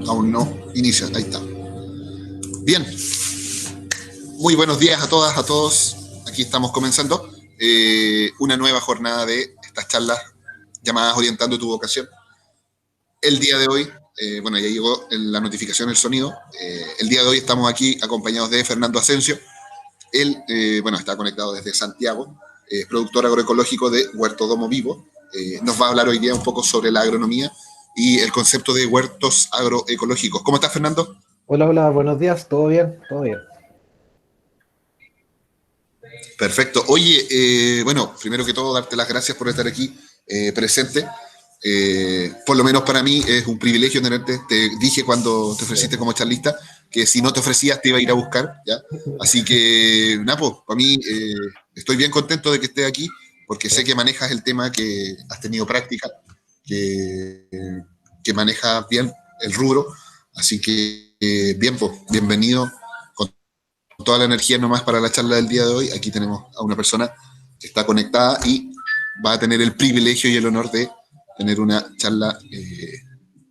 Aún no inicia, ahí está. Bien, muy buenos días a todas, a todos. Aquí estamos comenzando una nueva jornada de estas charlas llamadas Orientando tu Vocación. El día de hoy, bueno, ya llegó la notificación, el sonido. El día de hoy estamos aquí acompañados de Fernando Asensio. Él, bueno, está conectado desde Santiago, es productor agroecológico de Huerto Domo Vivo. Nos va a hablar hoy día un poco sobre la agronomía y el concepto de huertos agroecológicos. ¿Cómo estás, Fernando? Hola, hola, buenos días, ¿todo bien? ¿Todo bien? Perfecto. Oye, bueno, primero que todo, darte las gracias por estar aquí presente. Por lo menos para mí es un privilegio tenerte. Te dije cuando te Sí. ofreciste como charlista que si no te ofrecías te iba a ir a buscar, ¿ya? Así que, Napo, para mí estoy bien contento de que estés aquí porque sé Sí. que manejas el tema, que has tenido práctica, que, que manejas bien el rubro. Así que, bien, pues, bienvenido con toda la energía nomás para la charla del día de hoy. Aquí tenemos a una persona que está conectada y va a tener el privilegio y el honor de tener una charla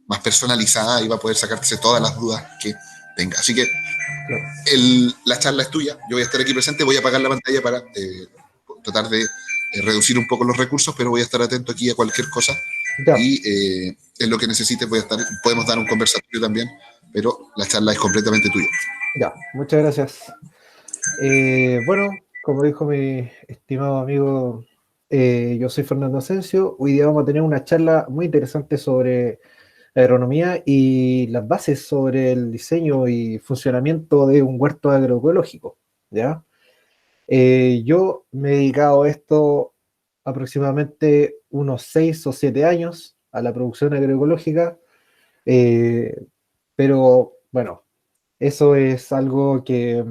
más personalizada y va a poder sacarse todas las dudas que tenga. Así que Claro. la charla es tuya, yo voy a estar aquí presente, voy a apagar la pantalla para tratar de reducir un poco los recursos, pero voy a estar atento aquí a cualquier cosa Ya, y en lo que necesites voy a estar, podemos dar un conversatorio también, pero la charla es completamente tuya. ya, muchas gracias. Bueno, como dijo mi estimado amigo, yo soy Fernando Asensio. Hoy día vamos a tener una charla muy interesante sobre agronomía y las bases sobre el diseño y funcionamiento de un huerto agroecológico, ¿ya? Yo me he dedicado a esto aproximadamente unos 6 o 7 años a la producción agroecológica. Eh, pero bueno, eso es algo que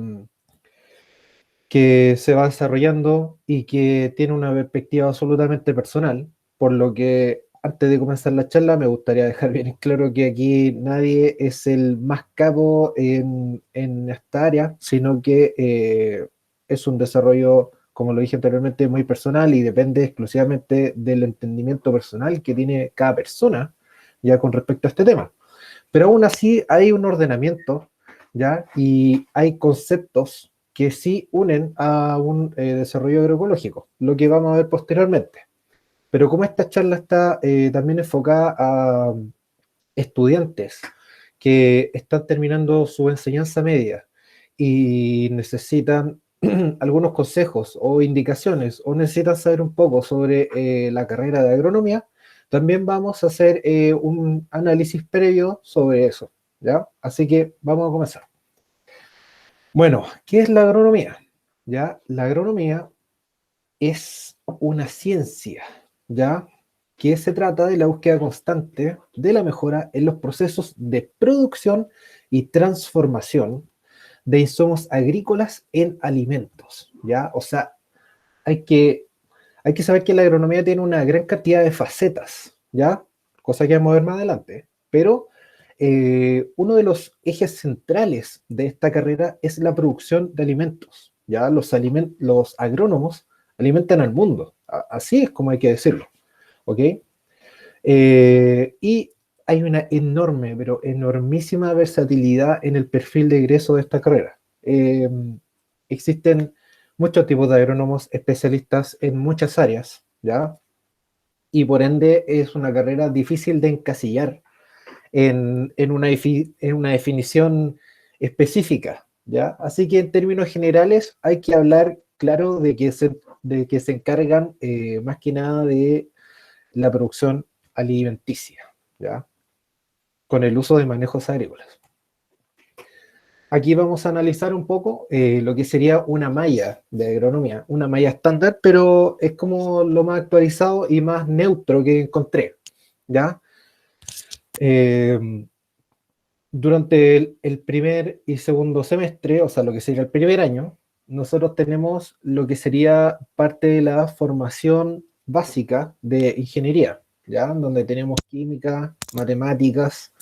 se va desarrollando y que tiene una perspectiva absolutamente personal, por lo que antes de comenzar la charla me gustaría dejar bien claro que aquí nadie es el más capo en esta área, sino que es un desarrollo, como lo dije anteriormente, muy personal y depende exclusivamente del entendimiento personal que tiene cada persona ya con respecto a este tema. Pero aún así hay un ordenamiento, ¿ya? Y hay conceptos que sí unen a un desarrollo agroecológico, lo que vamos a ver posteriormente. Pero como esta charla está también enfocada a estudiantes que están terminando su enseñanza media y necesitan algunos consejos o indicaciones o necesitan saber un poco sobre la carrera de agronomía, también vamos a hacer un análisis previo sobre eso, ¿ya? Así que vamos a comenzar. Bueno, ¿qué es la agronomía? ¿Ya? La agronomía es una ciencia, ¿ya? Que se trata de la búsqueda constante de la mejora en los procesos de producción y transformación de insumos agrícolas en alimentos, ¿ya? O sea, hay que, hay que saber que la agronomía tiene una gran cantidad de facetas, ¿ya? Cosa que vamos a ver más adelante, pero uno de los ejes centrales de esta carrera es la producción de alimentos, ¿ya? Los agrónomos alimentan al mundo, así es como hay que decirlo, ¿ok? Y hay una enorme, pero enormísima versatilidad en el perfil de egreso de esta carrera. Existen muchos tipos de agrónomos especialistas en muchas áreas, ¿ya? Y por ende es una carrera difícil de encasillar en una definición específica, ¿ya? Así que en términos generales hay que hablar, claro, de que se encargan más que nada de la producción alimenticia, ¿ya? Con el uso de manejos agrícolas. Aquí vamos a analizar un poco lo que sería una malla de agronomía, una malla estándar, pero es como lo más actualizado y más neutro que encontré, ¿ya? Eh, Durante el primer y segundo semestre, o sea, lo que sería el primer año, nosotros tenemos lo que sería parte de la formación básica de ingeniería, ¿ya? Donde tenemos química, matemáticas,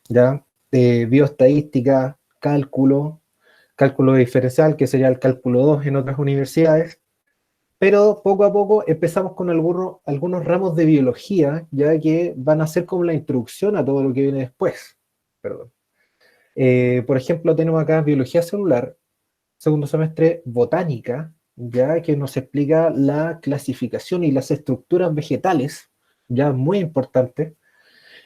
¿ya? Bioestadística, cálculo diferencial, que sería el cálculo 2 en otras universidades, pero poco a poco empezamos con algunos ramos de biología, ya que van a ser como la introducción a todo lo que viene después. Perdón. Por ejemplo, tenemos acá biología celular, segundo semestre botánica, ya que nos explica la clasificación y las estructuras vegetales, ya muy importante.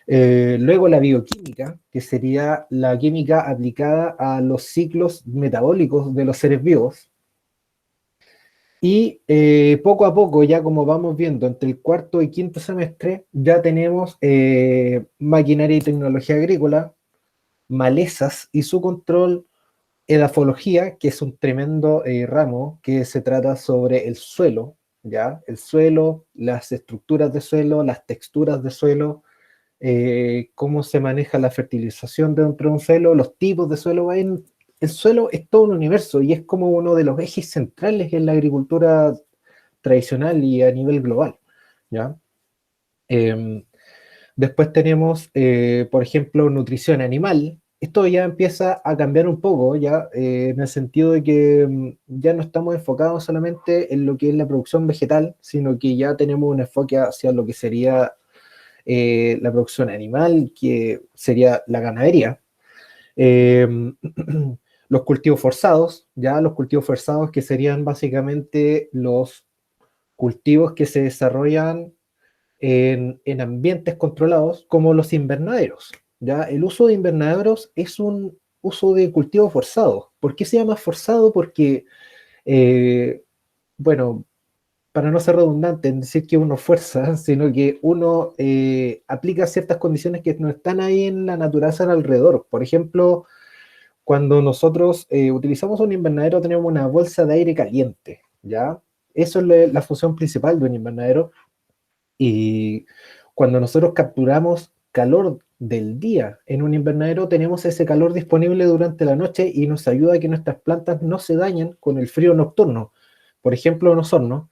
Luego la bioquímica, que sería la química aplicada a los ciclos metabólicos de los seres vivos. Y poco a poco, ya como vamos viendo, entre el cuarto y quinto semestre, ya tenemos maquinaria y tecnología agrícola, malezas y su control, edafología, que es un tremendo ramo que se trata sobre el suelo, ¿ya? El suelo, las estructuras de suelo, las texturas de suelo, cómo se maneja la fertilización dentro de un suelo, los tipos de suelo. El suelo es todo un universo y es como uno de los ejes centrales en la agricultura tradicional y a nivel global, ¿ya? Eh, Después tenemos, por ejemplo, nutrición animal. Esto ya empieza a cambiar un poco, ya en el sentido de que ya no estamos enfocados solamente en lo que es la producción vegetal, sino que ya tenemos un enfoque hacia lo que sería la producción animal, que sería la ganadería. Eh, los cultivos forzados, ya los cultivos forzados que serían básicamente los cultivos que se desarrollan en ambientes controlados como los invernaderos. ¿Ya? El uso de invernaderos es un uso de cultivo forzado. ¿Por qué se llama forzado? Porque, eh, bueno, para no ser redundante en decir que uno fuerza, sino que uno aplica ciertas condiciones que no están ahí en la naturaleza alrededor. Por ejemplo, cuando nosotros utilizamos un invernadero tenemos una bolsa de aire caliente, ¿ya? Eso es la función principal de un invernadero. Y cuando nosotros capturamos calor del día en un invernadero, tenemos ese calor disponible durante la noche y nos ayuda a que nuestras plantas no se dañen con el frío nocturno. Por ejemplo, en Osorno,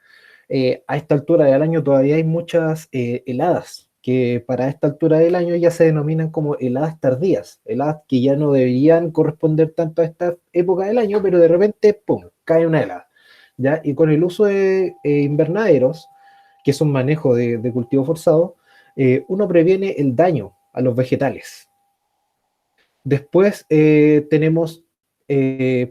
a esta altura del año todavía hay muchas heladas, que para esta altura del año ya se denominan como heladas tardías, heladas que ya no deberían corresponder tanto a esta época del año, pero de repente, ¡pum!, cae una helada. ¿Ya? Y con el uso de invernaderos, que es un manejo de cultivo forzado, uno previene el daño a los vegetales. Después tenemos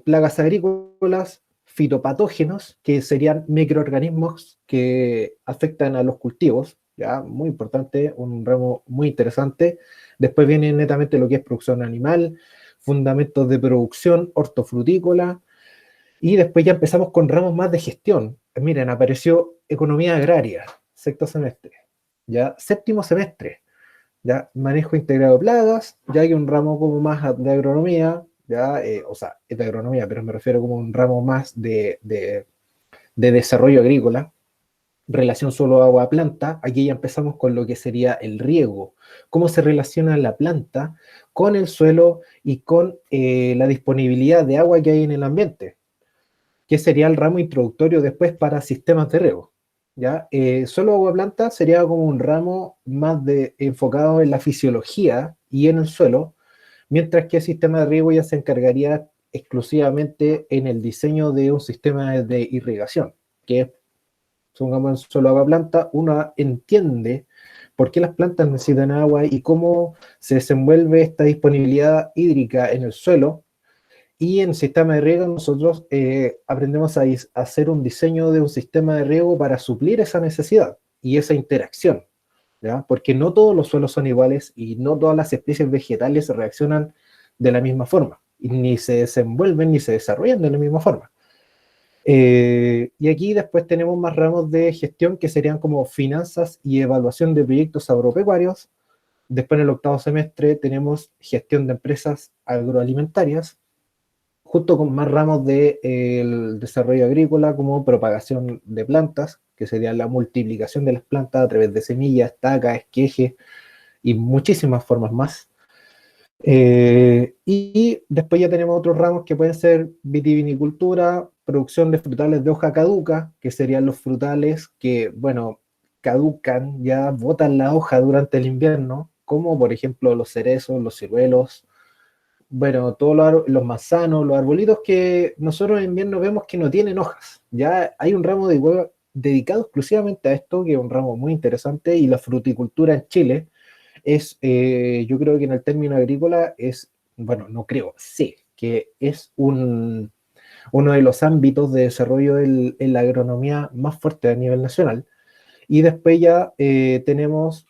plagas agrícolas, fitopatógenos, que serían microorganismos que afectan a los cultivos, ya muy importante, un ramo muy interesante. Después viene netamente lo que es producción animal, fundamentos de producción hortofrutícola, y después ya empezamos con ramos más de gestión. Miren, apareció economía agraria, sexto semestre, ya séptimo semestre, ya manejo integrado de plagas, ya hay un ramo como más de agronomía, ya, o sea, es de agronomía, pero me refiero como un ramo más de desarrollo agrícola, relación solo agua-planta. Aquí ya empezamos con lo que sería el riego, cómo se relaciona la planta con el suelo y con la disponibilidad de agua que hay en el ambiente, que sería el ramo introductorio después para sistemas de riego. ¿Ya? Solo agua planta sería como un ramo más enfocado en la fisiología y en el suelo, mientras que el sistema de riego ya se encargaría exclusivamente en el diseño de un sistema de irrigación, que supongamos solo agua planta, uno entiende por qué las plantas necesitan agua y cómo se desenvuelve esta disponibilidad hídrica en el suelo. Y en sistema de riego nosotros aprendemos a hacer un diseño de un sistema de riego para suplir esa necesidad y esa interacción, ¿ya? Porque no todos los suelos son iguales y no todas las especies vegetales reaccionan de la misma forma, y ni se desenvuelven ni se desarrollan de la misma forma. Y aquí después tenemos más ramos de gestión que serían como finanzas y evaluación de proyectos agropecuarios. Después en el octavo semestre tenemos gestión de empresas agroalimentarias. junto con más ramos del desarrollo agrícola, como propagación de plantas, que sería la multiplicación de las plantas a través de semillas, estacas, esquejes y muchísimas formas más. Y después ya tenemos otros ramos que pueden ser vitivinicultura, producción de frutales de hoja caduca, que serían los frutales que, bueno, caducan, ya botan la hoja durante el invierno, como por ejemplo los cerezos, los ciruelos, bueno, todos los manzanos, los arbolitos que nosotros en invierno vemos que no tienen hojas. Ya hay un ramo de huevo dedicado exclusivamente a esto, que es un ramo muy interesante, y la fruticultura en Chile es, yo creo que en el término agrícola es, bueno, no creo, sé que es uno de los ámbitos de desarrollo en la agronomía más fuerte a nivel nacional. Y después ya tenemos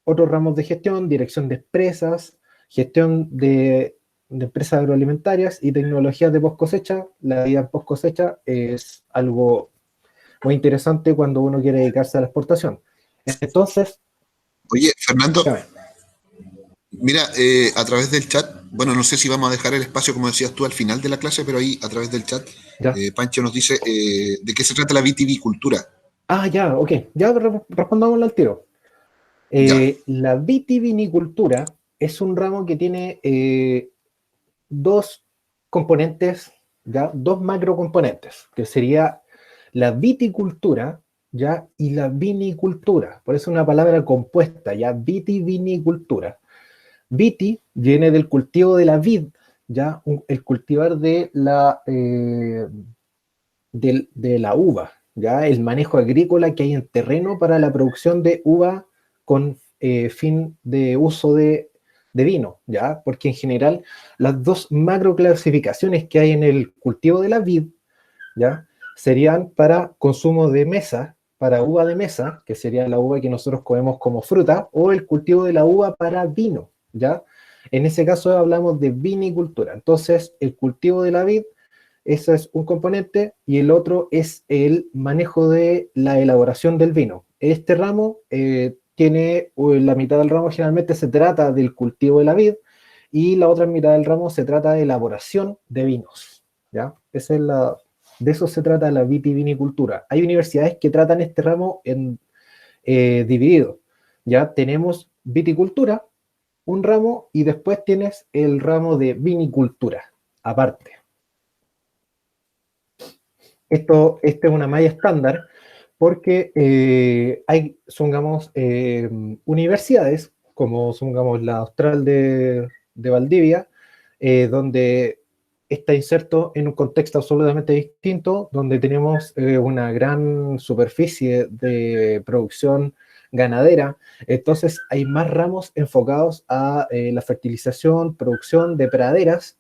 otros ramos de gestión, dirección de empresas, gestión de empresas agroalimentarias y tecnologías de post cosecha. La vida en post cosecha es algo muy interesante cuando uno quiere dedicarse a la exportación. Entonces, Oye, Fernando, dígame, mira, a través del chat, bueno, no sé si vamos a dejar el espacio, como decías tú, al final de la clase, pero ahí a través del chat, ya. Pancho nos dice de qué se trata la vitivicultura. Ah, ya, ok, ya respondámoslo al tiro. Ya, La vitivinicultura es un ramo que tiene dos componentes, ¿ya? Dos macrocomponentes, que sería la viticultura, ¿ya? Y la vinicultura. Por eso es una palabra compuesta, ¿ya? Vitivinicultura. Viti viene del cultivo de la vid, ¿ya? El cultivar de la uva, ¿ya? El manejo agrícola que hay en terreno para la producción de uva con fin de uso de vino, ¿ya? Porque en general las dos macro clasificaciones que hay en el cultivo de la vid, ¿ya? Serían para consumo de mesa, para uva de mesa, que sería la uva que nosotros comemos como fruta, o el cultivo de la uva para vino, ¿ya? En ese caso hablamos de vinicultura. Entonces, el cultivo de la vid, ese es un componente, y el otro es el manejo de la elaboración del vino. Este ramo tiene, la mitad del ramo generalmente se trata del cultivo de la vid, y la otra mitad del ramo se trata de elaboración de vinos, ¿ya? Esa es de eso se trata la vitivinicultura. Hay universidades que tratan este ramo en dividido. Ya tenemos viticultura, un ramo, y después tienes el ramo de vinicultura, aparte. Esta es una malla estándar porque hay, supongamos, universidades, como supongamos la Austral de Valdivia, donde está inserto en un contexto absolutamente distinto, donde tenemos una gran superficie de producción ganadera. Entonces hay más ramos enfocados a la fertilización, producción de praderas,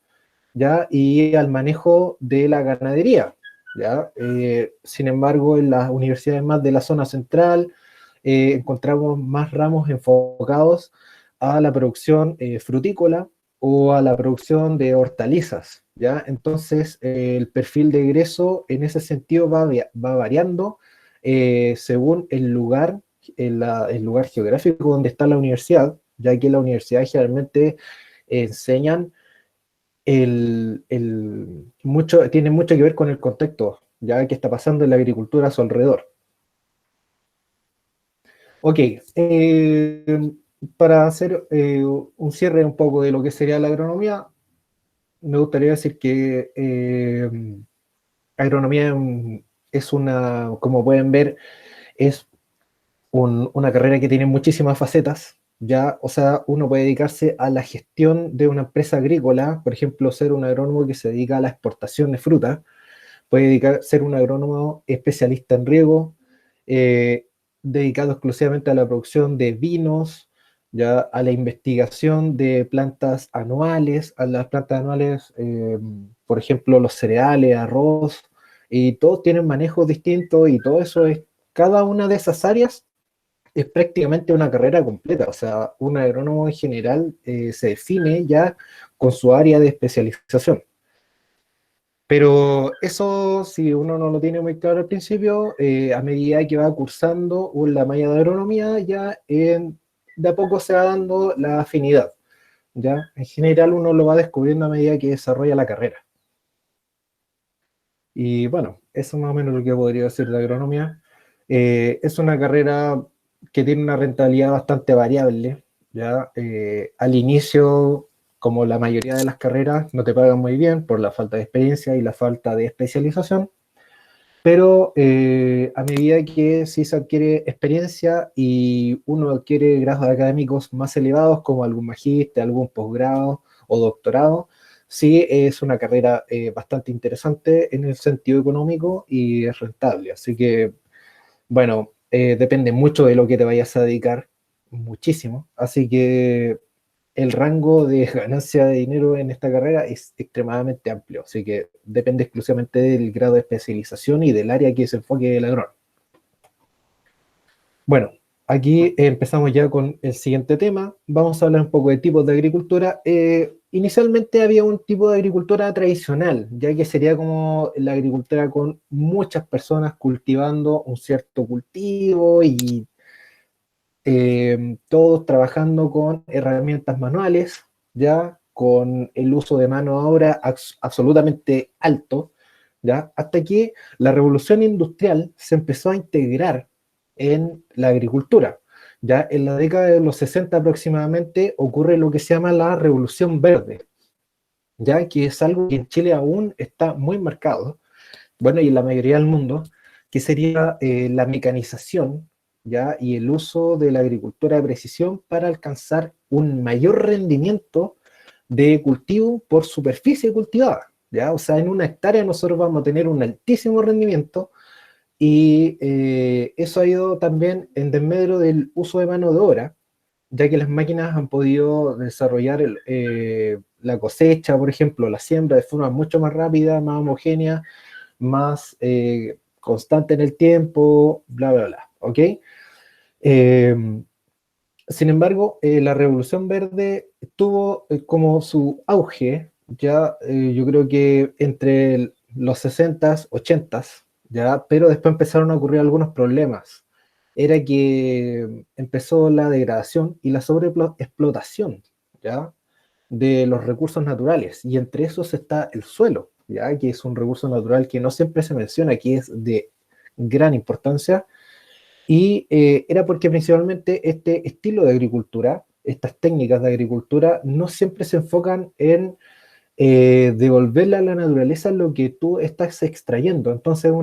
¿ya? Y al manejo de la ganadería, ¿ya? Sin embargo, en las universidades más de la zona central encontramos más ramos enfocados a la producción frutícola o a la producción de hortalizas, ¿ya? Entonces, el perfil de egreso en ese sentido va variando según el lugar, el lugar geográfico donde está la universidad, ya que la universidad generalmente enseñan tiene mucho que ver con el contexto, ya que está pasando en la agricultura a su alrededor. Ok, para hacer un cierre un poco de lo que sería la agronomía, me gustaría decir que agronomía es una, como pueden ver, es una carrera que tiene muchísimas facetas, ya, o sea, uno puede dedicarse a la gestión de una empresa agrícola, por ejemplo, ser un agrónomo que se dedica a la exportación de fruta, puede ser un agrónomo especialista en riego, eh, dedicado exclusivamente a la producción de vinos, ya a la investigación de plantas anuales, a las plantas anuales, por ejemplo, los cereales, arroz, y todos tienen manejos distintos y todo eso es, cada una de esas áreas es prácticamente una carrera completa, o sea, un agrónomo en general se define ya con su área de especialización. Pero eso, si uno no lo tiene muy claro al principio, a medida que va cursando la malla de agronomía, ya de a poco se va dando la afinidad, ¿ya? En general uno lo va descubriendo a medida que desarrolla la carrera. Y bueno, eso es más o menos lo que podría decir de agronomía. Es una carrera que tiene una rentabilidad bastante variable, ¿ya? Al inicio, como la mayoría de las carreras, no te pagan muy bien por la falta de experiencia y la falta de especialización, pero a medida que sí se adquiere experiencia y uno adquiere grados académicos más elevados, como algún magíster, algún posgrado o doctorado, sí es una carrera bastante interesante en el sentido económico y es rentable. Así que, bueno, depende mucho de lo que te vayas a dedicar, muchísimo. Así que el rango de ganancia de dinero en esta carrera es extremadamente amplio, así que depende exclusivamente del grado de especialización y del área que se enfoque el agrónomo. Bueno, aquí empezamos ya con el siguiente tema. Vamos a hablar un poco de tipos de agricultura. Inicialmente había un tipo de agricultura tradicional, ya que sería como la agricultura con muchas personas cultivando un cierto cultivo y todos trabajando con herramientas manuales, ya con el uso de mano de obra absolutamente alto, ya hasta que la revolución industrial se empezó a integrar en la agricultura. Ya en la década de los 60 aproximadamente ocurre lo que se llama la revolución verde, ya que es algo que en Chile aún está muy marcado, bueno, y en la mayoría del mundo, que sería la mecanización, ¿ya? Y el uso de la agricultura de precisión para alcanzar un mayor rendimiento de cultivo por superficie cultivada, ¿ya? O sea, en una hectárea nosotros vamos a tener un altísimo rendimiento y eso ha ido también en desmedro del uso de mano de obra, ya que las máquinas han podido desarrollar la cosecha, por ejemplo, la siembra de forma mucho más rápida, más homogénea, más constante en el tiempo, bla, bla, bla, ¿ok? Eh, Sin embargo, la Revolución Verde tuvo como su auge, ya yo creo que entre los 60s, 80s, ya, pero después empezaron a ocurrir algunos problemas. Era que empezó la degradación y la sobreexplotación, ¿ya? De los recursos naturales, y entre esos está el suelo, ya que es un recurso natural que no siempre se menciona, que es de gran importancia, y era porque principalmente este estilo de agricultura, estas técnicas de agricultura, no siempre se enfocan en devolverle a la naturaleza lo que tú estás extrayendo. Entonces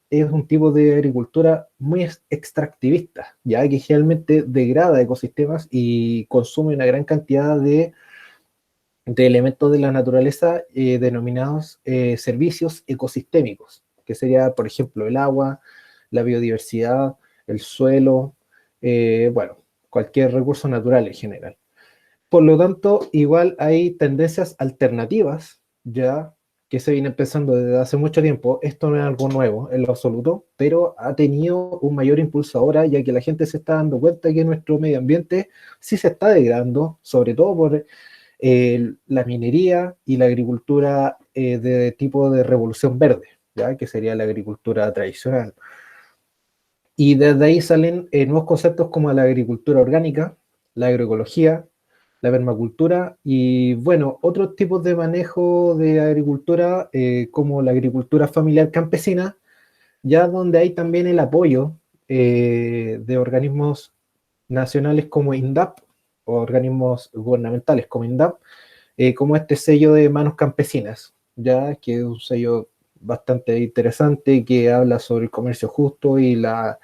es un tipo de agricultura muy extractivista, ya que generalmente degrada ecosistemas y consume una gran cantidad de elementos de la naturaleza denominados servicios ecosistémicos, que sería, por ejemplo, el agua, la biodiversidad, el suelo, bueno, cualquier recurso natural en general. Por lo tanto, igual hay tendencias alternativas ya que se vienen pensando desde hace mucho tiempo. Esto no es algo nuevo en lo absoluto, pero ha tenido un mayor impulso ahora, ya que la gente se está dando cuenta que nuestro medio ambiente sí se está degradando, sobre todo por la minería y la agricultura de tipo de revolución verde, ¿ya? Que sería la agricultura tradicional. Y desde ahí salen nuevos conceptos como la agricultura orgánica, la agroecología, la permacultura y, bueno, otros tipos de manejo de agricultura como la agricultura familiar campesina, ya donde hay también el apoyo de organismos nacionales como INDAP o organismos gubernamentales como INDAP, como este sello de manos campesinas, ya que es un sello bastante interesante que habla sobre el comercio justo y la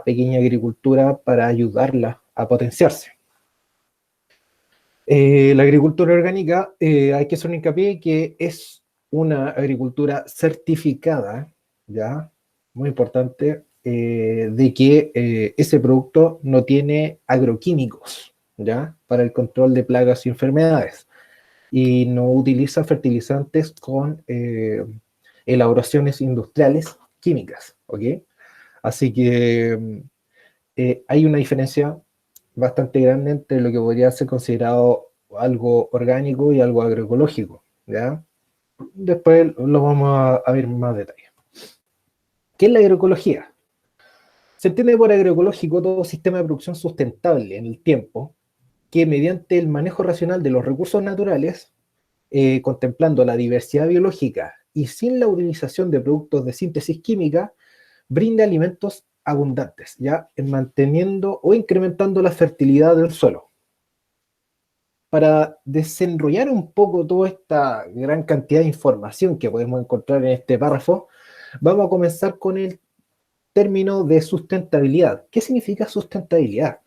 pequeña agricultura para ayudarla a potenciarse. La agricultura orgánica, hay que hacer un hincapié que es una agricultura certificada, ¿ya? Muy importante, de que ese producto no tiene agroquímicos, ¿ya? Para el control de plagas y enfermedades y no utiliza fertilizantes con elaboraciones industriales químicas, ¿ok? Así que hay una diferencia bastante grande entre lo que podría ser considerado algo orgánico y algo agroecológico, ¿ya? Después lo vamos a ver en más detalle. ¿Qué es la agroecología? Se entiende por agroecológico todo sistema de producción sustentable en el tiempo, que mediante el manejo racional de los recursos naturales, contemplando la diversidad biológica y sin la utilización de productos de síntesis química, brinde alimentos abundantes, ya manteniendo o incrementando la fertilidad del suelo. Para desenrollar un poco toda esta gran cantidad de información que podemos encontrar en este párrafo, vamos a comenzar con el término de sustentabilidad. ¿Qué significa sustentabilidad?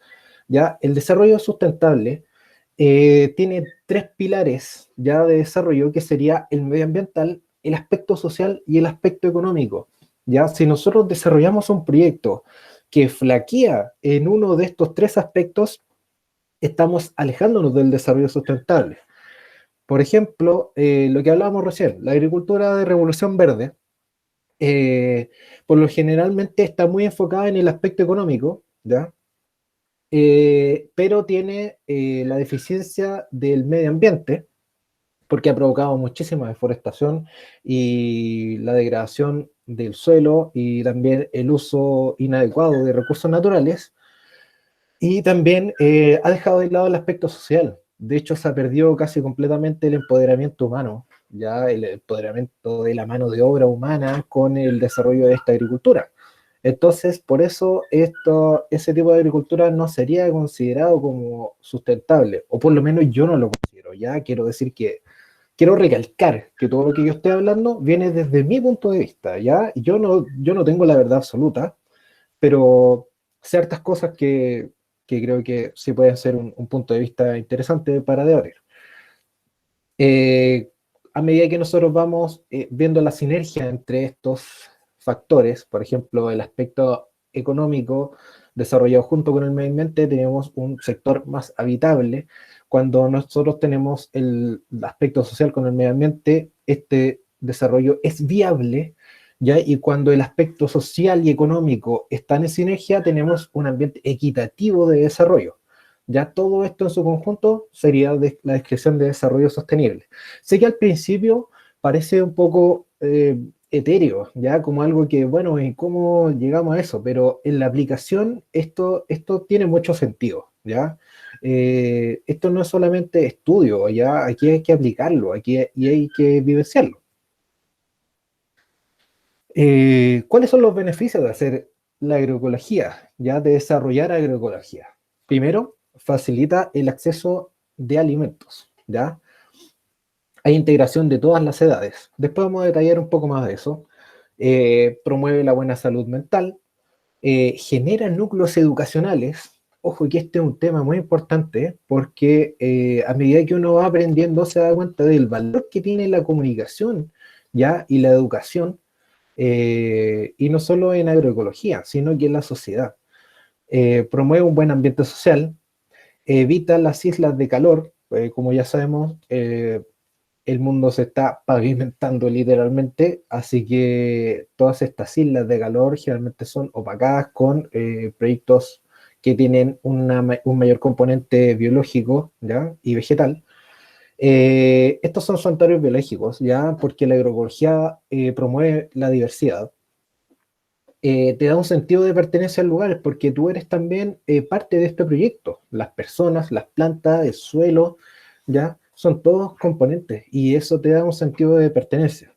Ya, el desarrollo sustentable tiene tres pilares ya de desarrollo, que sería el medioambiental, el aspecto social y el aspecto económico. Ya, si nosotros desarrollamos un proyecto que flaquea en uno de estos tres aspectos, estamos alejándonos del desarrollo sustentable. Por ejemplo, lo que hablábamos recién, la agricultura de revolución verde, por lo generalmente está muy enfocada en el aspecto económico, ¿ya? Pero tiene la deficiencia del medio ambiente, porque ha provocado muchísima deforestación y la degradación del suelo y también el uso inadecuado de recursos naturales, y también ha dejado de lado el aspecto social. De hecho, se ha perdido casi completamente el empoderamiento humano, ya el empoderamiento de la mano de obra humana con el desarrollo de esta agricultura. Entonces, por eso ese tipo de agricultura no sería considerado como sustentable, o por lo menos yo no lo considero. Ya quiero decir que quiero recalcar que todo lo que yo estoy hablando viene desde mi punto de vista. Ya yo no tengo la verdad absoluta, pero ciertas cosas que creo que sí pueden ser un punto de vista interesante para debatir. Eh, a medida que nosotros vamos viendo la sinergia entre estos factores, por ejemplo, el aspecto económico desarrollado junto con el medio ambiente, tenemos un sector más habitable. Cuando nosotros tenemos el aspecto social con el medio ambiente, este desarrollo es viable, ¿ya? Y cuando el aspecto social y económico están en sinergia, tenemos un ambiente equitativo de desarrollo. Ya todo esto en su conjunto sería la descripción de desarrollo sostenible. Sé que al principio parece un poco etéreo, ya como algo que, bueno, ¿y cómo llegamos a eso? Pero en la aplicación esto tiene mucho sentido, ¿ya? Esto no es solamente estudio, ya aquí hay que aplicarlo, y hay que vivenciarlo. ¿Cuáles son los beneficios de hacer la agroecología, ya de desarrollar agroecología? Primero, facilita el acceso de alimentos, ¿ya? Hay integración de todas las edades. Después vamos a detallar un poco más de eso. Promueve la buena salud mental, genera núcleos educacionales. Ojo que este es un tema muy importante porque a medida que uno va aprendiendo se da cuenta del valor que tiene la comunicación, ¿ya? Y la educación, y no solo en agroecología, sino que en la sociedad. Promueve un buen ambiente social, evita las islas de calor. Como ya sabemos, el mundo se está pavimentando literalmente, así que todas estas islas de calor generalmente son opacadas con proyectos que tienen un mayor componente biológico, ¿ya? Y vegetal. Estos son santuarios biológicos, ¿ya? Porque la agroecología promueve la diversidad. Te da un sentido de pertenencia al lugar, porque tú eres también parte de este proyecto. Las personas, las plantas, el suelo, ¿ya? Son todos componentes y eso te da un sentido de pertenencia.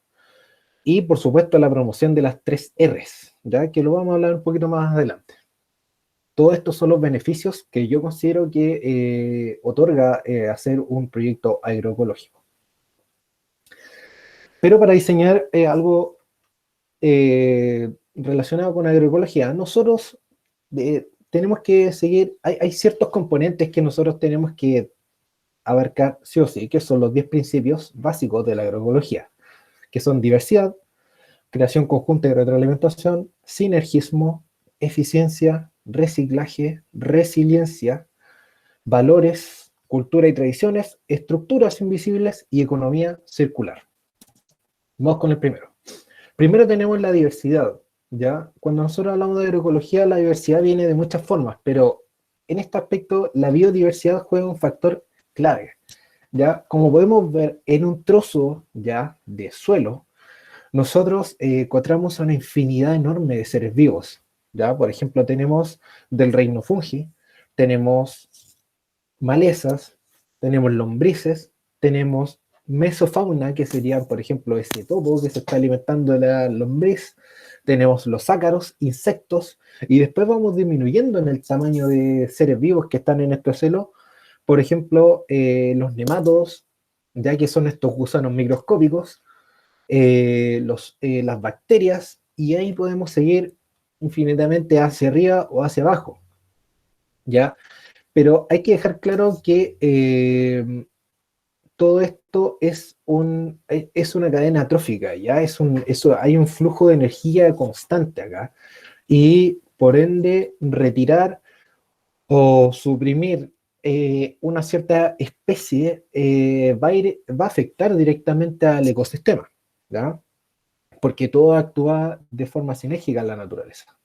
Y por supuesto la promoción de las tres R's, ¿ya? Que lo vamos a hablar un poquito más adelante. Todos estos son los beneficios que yo considero que otorga hacer un proyecto agroecológico. Pero para diseñar algo relacionado con agroecología, nosotros tenemos que seguir, hay ciertos componentes que nosotros tenemos que abarcar sí o sí, que son los 10 principios básicos de la agroecología, que son diversidad, creación conjunta y retroalimentación, sinergismo, eficiencia, reciclaje, resiliencia, valores, cultura y tradiciones, estructuras invisibles y economía circular. Vamos con el primero. Primero tenemos la diversidad, ¿ya? Cuando nosotros hablamos de agroecología, la diversidad viene de muchas formas, pero en este aspecto la biodiversidad juega un factor clave, ¿ya? Como podemos ver en un trozo ya de suelo, nosotros encontramos una infinidad enorme de seres vivos, ¿ya? Por ejemplo, tenemos del reino fungi, tenemos malezas, tenemos lombrices, tenemos mesofauna, que serían, por ejemplo, ese topo que se está alimentando de la lombriz, tenemos los ácaros, insectos, y después vamos disminuyendo en el tamaño de seres vivos que están en este suelo, por ejemplo, los nematodos, ya que son estos gusanos microscópicos, las bacterias, y ahí podemos seguir infinitamente hacia arriba o hacia abajo, ¿ya? Pero hay que dejar claro que todo esto es una cadena trófica, ¿ya? Hay un flujo de energía constante acá, y por ende retirar o suprimir una cierta especie va a afectar directamente al ecosistema, ¿ya? Porque todo actúa de forma sinérgica en la naturaleza.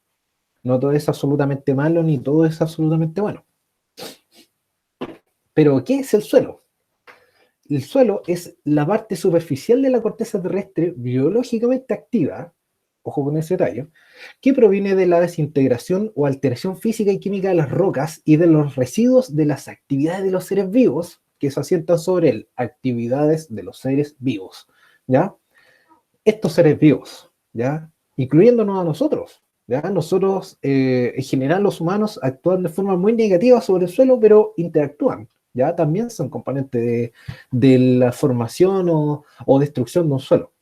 No todo es absolutamente malo ni todo es absolutamente bueno. Pero, ¿qué es el suelo? El suelo es la parte superficial de la corteza terrestre biológicamente activa, ojo con ese detalle, que proviene de la desintegración o alteración física y química de las rocas y de los residuos de las actividades de los seres vivos que se asientan sobre él, actividades de los seres vivos, ¿ya? Estos seres vivos, ¿ya? Incluyéndonos a nosotros, ¿ya? Nosotros, en general, los humanos actúan de forma muy negativa sobre el suelo, pero interactúan, ¿ya? También son componentes de la formación o destrucción de un suelo.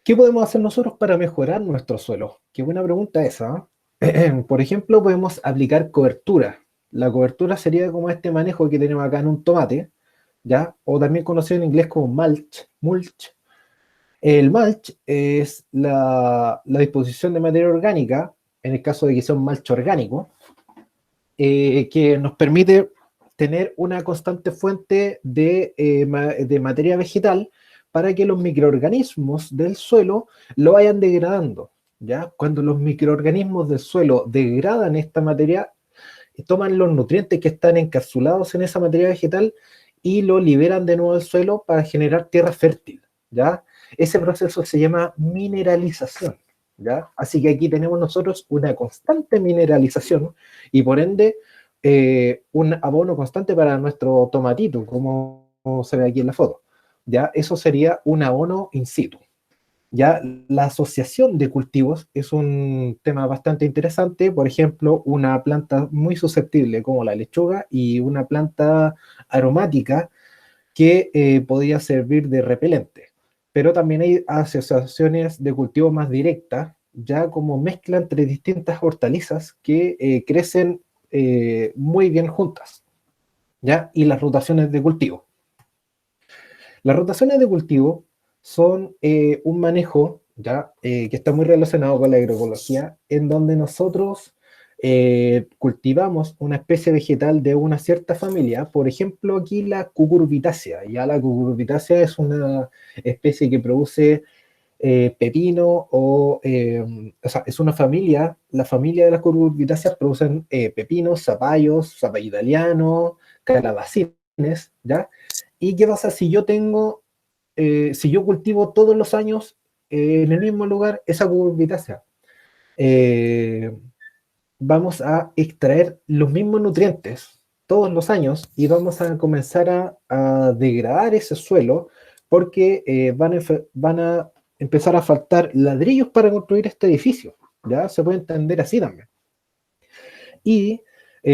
¿Qué podemos hacer nosotros para mejorar nuestro suelo? Qué buena pregunta esa, ¿eh? Por ejemplo, podemos aplicar cobertura. La cobertura sería como este manejo que tenemos acá en un tomate, ¿ya? O también conocido en inglés como mulch. El mulch es la disposición de materia orgánica, en el caso de que sea un mulch orgánico, que nos permite tener una constante fuente de materia vegetal para que los microorganismos del suelo lo vayan degradando, ¿ya? Cuando los microorganismos del suelo degradan esta materia, toman los nutrientes que están encapsulados en esa materia vegetal y lo liberan de nuevo al suelo para generar tierra fértil, ¿ya? Ese proceso se llama mineralización, ¿ya? Así que aquí tenemos nosotros una constante mineralización y por ende un abono constante para nuestro tomatito, como se ve aquí en la foto, ¿ya? Eso sería un abono in situ. Ya la asociación de cultivos es un tema bastante interesante. Por ejemplo, una planta muy susceptible como la lechuga y una planta aromática que podría servir de repelente. Pero también hay asociaciones de cultivos más directas, ya como mezcla entre distintas hortalizas que crecen muy bien juntas, ¿ya? Y las rotaciones de cultivo. Las rotaciones de cultivo son un manejo ¿ya? Que está muy relacionado con la agroecología, en donde nosotros cultivamos una especie vegetal de una cierta familia, por ejemplo aquí la cucurbitácea. Ya la cucurbitácea es una especie que produce pepino o sea, es una familia, la familia de las cucurbitáceas producen pepinos, zapallos, zapallo italiano, calabacines, ¿ya? ¿Y qué pasa si yo tengo, si yo cultivo todos los años en el mismo lugar esa cucurbitácea? Eh, Vamos a extraer los mismos nutrientes todos los años y vamos a comenzar a degradar ese suelo porque van a empezar a faltar ladrillos para construir este edificio. ¿Ya? Se puede entender así también. Y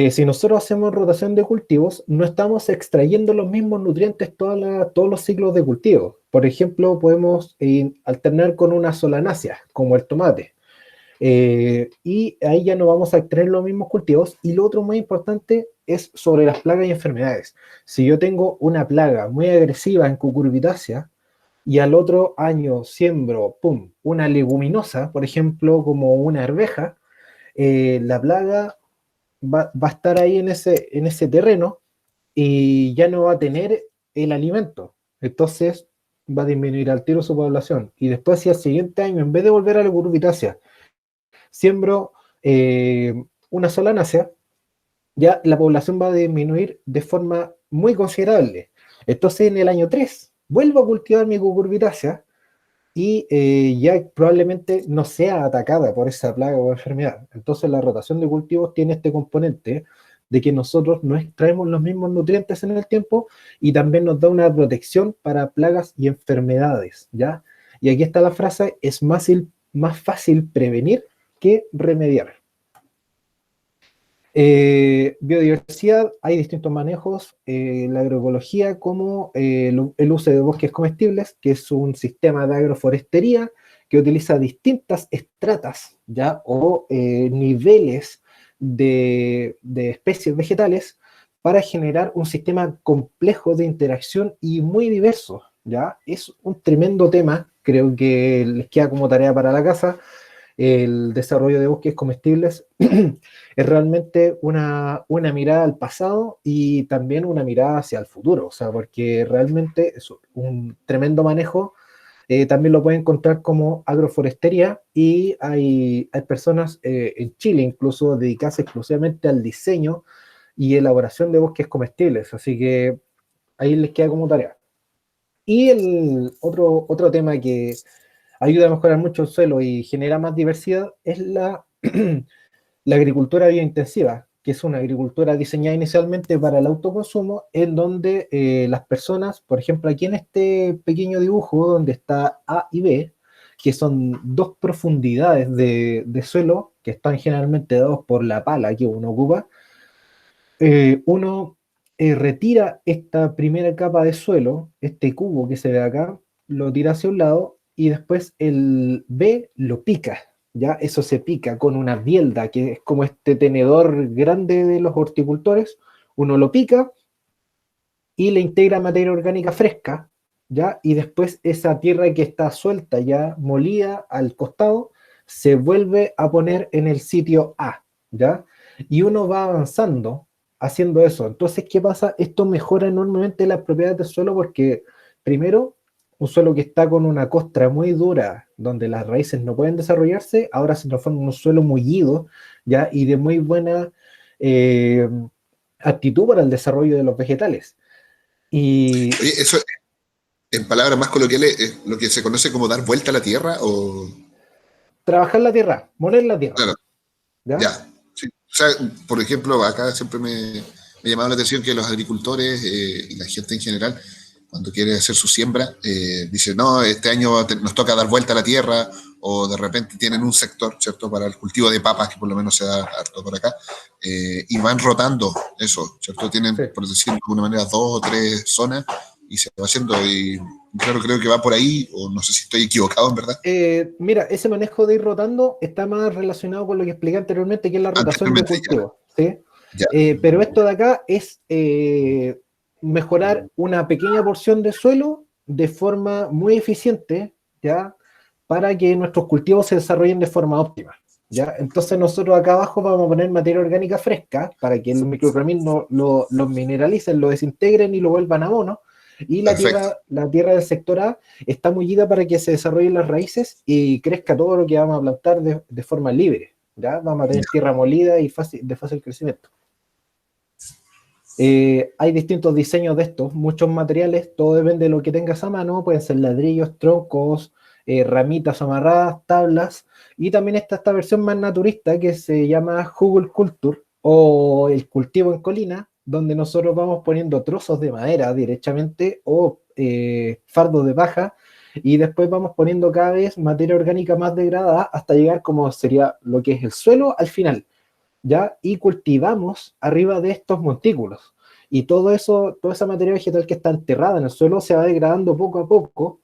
si nosotros hacemos rotación de cultivos, no estamos extrayendo los mismos nutrientes todos los ciclos de cultivo. Por ejemplo, podemos alternar con una solanácea, como el tomate. Y ahí ya no vamos a extraer los mismos cultivos. Y lo otro muy importante es sobre las plagas y enfermedades. Si yo tengo una plaga muy agresiva en cucurbitácea y al otro año siembro, pum, una leguminosa, por ejemplo, como una arveja, la plaga va a estar ahí en ese terreno y ya no va a tener el alimento. Entonces va a disminuir al tiro su población. Y después, si al siguiente año, en vez de volver a la cucurbitácea, siembro una solanácea, ya la población va a disminuir de forma muy considerable. Entonces, en el año 3 vuelvo a cultivar mi cucurbitácea y ya probablemente no sea atacada por esa plaga o enfermedad. Entonces, la rotación de cultivos tiene este componente de que nosotros no extraemos los mismos nutrientes en el tiempo y también nos da una protección para plagas y enfermedades, ¿ya? Y aquí está la frase, es más fácil prevenir que remediar. Biodiversidad, hay distintos manejos, la agroecología como el uso de bosques comestibles, que es un sistema de agroforestería que utiliza distintas estratas, ¿ya? O niveles de especies vegetales para generar un sistema complejo de interacción y muy diverso, ¿ya? Es un tremendo tema, creo que les queda como tarea para la casa. El desarrollo de bosques comestibles es realmente una mirada al pasado y también una mirada hacia el futuro, o sea, porque realmente es un tremendo manejo. También lo pueden encontrar como agroforestería y hay personas en Chile incluso dedicadas exclusivamente al diseño y elaboración de bosques comestibles, así que ahí les queda como tarea. Y el otro tema que ayuda a mejorar mucho el suelo y genera más diversidad es la agricultura biointensiva, que es una agricultura diseñada inicialmente para el autoconsumo, en donde las personas, por ejemplo, aquí en este pequeño dibujo donde está A y B, que son dos profundidades de suelo que están generalmente dados por la pala que uno ocupa, uno retira esta primera capa de suelo, este cubo que se ve acá, lo tira hacia un lado y después el B lo pica, ¿ya? Eso se pica con una bielda, que es como este tenedor grande de los horticultores, uno lo pica y le integra materia orgánica fresca, ¿ya? Y después esa tierra que está suelta, ya molida al costado, se vuelve a poner en el sitio A, ¿ya? Y uno va avanzando haciendo eso. Entonces, ¿qué pasa? Esto mejora enormemente las propiedades del suelo porque, primero, un suelo que está con una costra muy dura, donde las raíces no pueden desarrollarse, ahora se transforma en un suelo mullido, ¿ya? Y de muy buena aptitud para el desarrollo de los vegetales. Y Oye, eso en palabras más coloquiales es lo que se conoce como dar vuelta a la tierra o... trabajar la tierra, moler la tierra, Claro, ¿ya? ya. Sí. O sea, por ejemplo, acá siempre me llamaba la atención que los agricultores y la gente en general, cuando quiere hacer su siembra, dice, no, este año nos toca dar vuelta a la tierra, o de repente tienen un sector, ¿cierto?, para el cultivo de papas, que por lo menos se da harto por acá, y van rotando eso, ¿cierto? Sí. Tienen, por decirlo de alguna manera, 2 o 3 zonas y se va haciendo, y claro, creo que va por ahí, o no sé si estoy equivocado en verdad. Mira, ese manejo de ir rotando está más relacionado con lo que expliqué anteriormente, que es la rotación de Anteriormente ya, cultivo, ¿sí? ya, Pero esto de acá es mejorar una pequeña porción de suelo de forma muy eficiente, ¿ya? Para que nuestros cultivos se desarrollen de forma óptima, ¿ya? Entonces nosotros acá abajo vamos a poner materia orgánica fresca para que los microorganismos lo mineralicen, lo desintegren y lo vuelvan abono. Y perfecto. la tierra del sector A está mullida para que se desarrollen las raíces y crezca todo lo que vamos a plantar de forma libre, ¿ya? Vamos a tener tierra molida y de fácil crecimiento. Hay distintos diseños de estos, muchos materiales, todo depende de lo que tengas a mano, pueden ser ladrillos, troncos, ramitas amarradas, tablas, y también está esta versión más naturista que se llama Hugel Culture o el cultivo en colina, donde nosotros vamos poniendo trozos de madera directamente o fardos de paja, y después vamos poniendo cada vez materia orgánica más degradada hasta llegar como sería lo que es el suelo al final. ¿Ya? Y cultivamos arriba de estos montículos. Y todo eso, toda esa materia vegetal que está enterrada en el suelo se va degradando poco a poco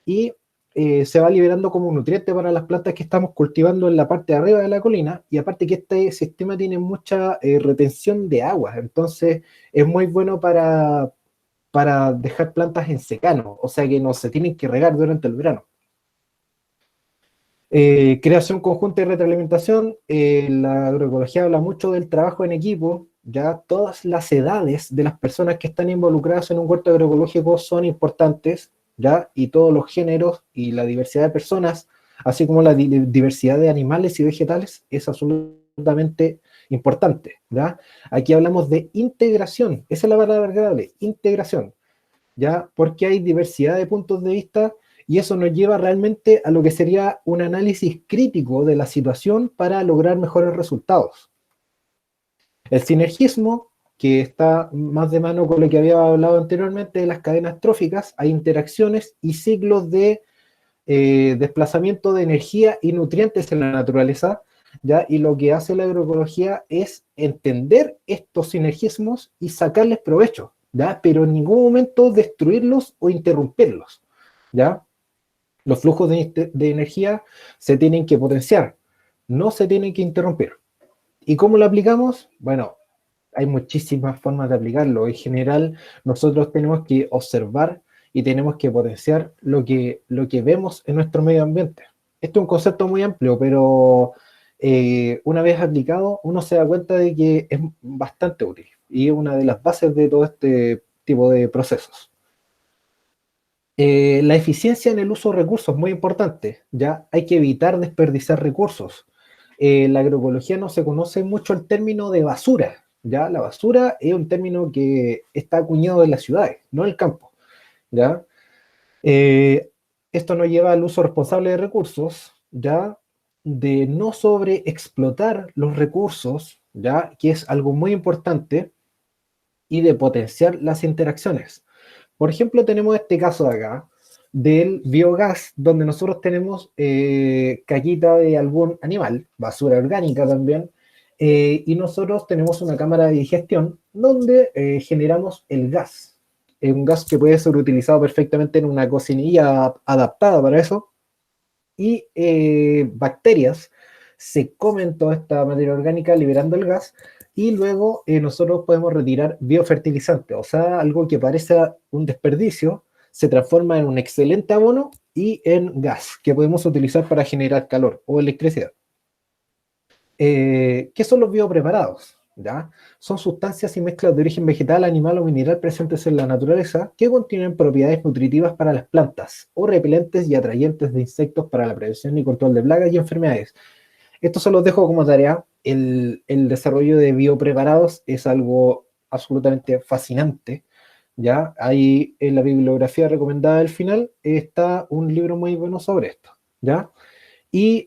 y se va liberando como un nutriente para las plantas que estamos cultivando en la parte de arriba de la colina. Y aparte que este sistema tiene mucha retención de agua, entonces es muy bueno para dejar plantas en secano, o sea que no se tienen que regar durante el verano. Creación conjunta y retroalimentación. La agroecología habla mucho del trabajo en equipo. Ya todas las edades de las personas que están involucradas en un huerto agroecológico son importantes, ya, y todos los géneros y la diversidad de personas, así como la diversidad de animales y vegetales, es absolutamente importante, ¿ya? Aquí hablamos de integración, esa es la palabra clave, integración, ¿ya? Porque hay diversidad de puntos de vista y eso nos lleva realmente a lo que sería un análisis crítico de la situación para lograr mejores resultados. El sinergismo, que está más de mano con lo que había hablado anteriormente de las cadenas tróficas, hay interacciones y ciclos de desplazamiento de energía y nutrientes en la naturaleza, ¿ya? Y lo que hace la agroecología es entender estos sinergismos y sacarles provecho, ¿ya? Pero en ningún momento destruirlos o interrumpirlos, ¿ya? Los flujos de energía se tienen que potenciar, no se tienen que interrumpir. ¿Y cómo lo aplicamos? Bueno, hay muchísimas formas de aplicarlo. En general, nosotros tenemos que observar y tenemos que potenciar lo que vemos en nuestro medio ambiente. Este es un concepto muy amplio, pero una vez aplicado, uno se da cuenta de que es bastante útil y es una de las bases de todo este tipo de procesos. La eficiencia en el uso de recursos es muy importante, ¿ya? Hay que evitar desperdiciar recursos. En la agroecología no se conoce mucho el término de basura, ¿ya? La basura es un término que está acuñado en las ciudades, no en el campo, ¿ya? Eh, Esto nos lleva al uso responsable de recursos, ¿ya? De no sobreexplotar los recursos, ¿ya? Que es algo muy importante, y de potenciar las interacciones. Por ejemplo, tenemos este caso de acá, del biogás, donde nosotros tenemos caquita de algún animal, basura orgánica también, y nosotros tenemos una cámara de digestión donde generamos el gas. Es un gas que puede ser utilizado perfectamente en una cocinilla adaptada para eso, y bacterias se comen toda esta materia orgánica liberando el gas, y luego nosotros podemos retirar biofertilizante, o sea, algo que parece un desperdicio, se transforma en un excelente abono y en gas que podemos utilizar para generar calor o electricidad. ¿Qué son los biopreparados? ¿Ya? Son sustancias y mezclas de origen vegetal, animal o mineral presentes en la naturaleza que contienen propiedades nutritivas para las plantas o repelentes y atrayentes de insectos para la prevención y control de plagas y enfermedades. Esto se los dejo como tarea. El desarrollo de biopreparados es algo absolutamente fascinante. ¿Ya? Ahí en la bibliografía recomendada al final está un libro muy bueno sobre esto. ¿Ya? Y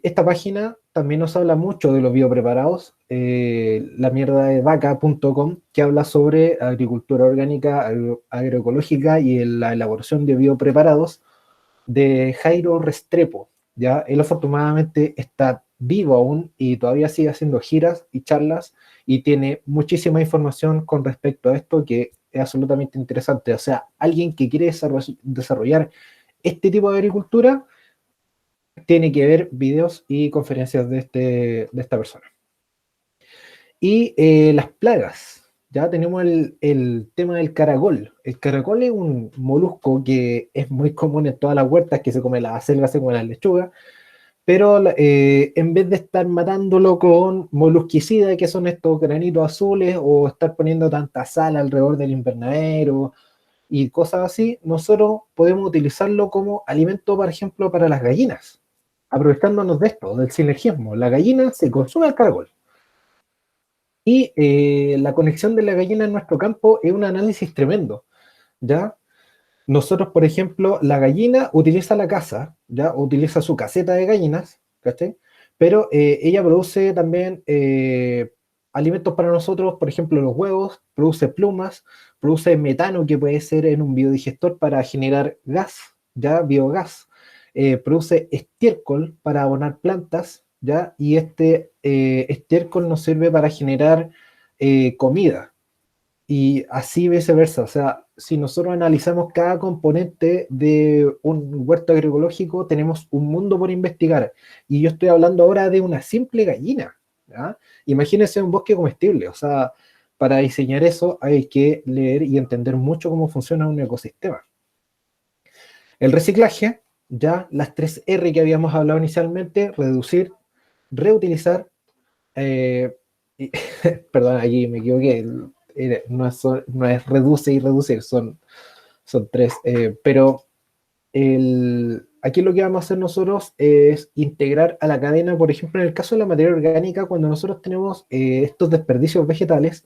esta página también nos habla mucho de los biopreparados, la mierda de vaca.com, que habla sobre agricultura orgánica, agroecológica y la elaboración de biopreparados, de Jairo Restrepo. ¿Ya? Él afortunadamente está vivo aún y todavía sigue haciendo giras y charlas y tiene muchísima información con respecto a esto que es absolutamente interesante. O sea, alguien que quiere desarrollar este tipo de agricultura tiene que ver videos y conferencias de esta persona. Y las plagas. Ya tenemos el tema del caracol. El caracol es un molusco que es muy común en todas las huertas, que se come la acelga, se come la lechuga, pero en vez de estar matándolo con molusquicida, que son estos granitos azules, o estar poniendo tanta sal alrededor del invernadero y cosas así, nosotros podemos utilizarlo como alimento, por ejemplo, para las gallinas, aprovechándonos de esto, del sinergismo. La gallina se consume el caracol. Y la conexión de la gallina en nuestro campo es un análisis tremendo, ¿ya? Nosotros, por ejemplo, la gallina utiliza la casa, ¿ya? Utiliza su caseta de gallinas, ¿cachai? Pero ella produce también alimentos para nosotros, por ejemplo, los huevos, produce plumas, produce metano, que puede ser en un biodigestor para generar gas, ¿ya? Biogás. Produce estiércol para abonar plantas, ¿ya? Y este estiércol nos sirve para generar comida, y así viceversa. O sea, si nosotros analizamos cada componente de un huerto agroecológico, tenemos un mundo por investigar. Y yo estoy hablando ahora de una simple gallina, ¿ya? Imagínense un bosque comestible. O sea, para diseñar eso hay que leer y entender mucho cómo funciona un ecosistema. El reciclaje, ya las 3 R que habíamos hablado inicialmente: reducir, reutilizar, y, perdón, aquí me equivoqué, no es reduce y reducir, son 3, pero aquí lo que vamos a hacer nosotros es integrar a la cadena. Por ejemplo, en el caso de la materia orgánica, cuando nosotros tenemos estos desperdicios vegetales,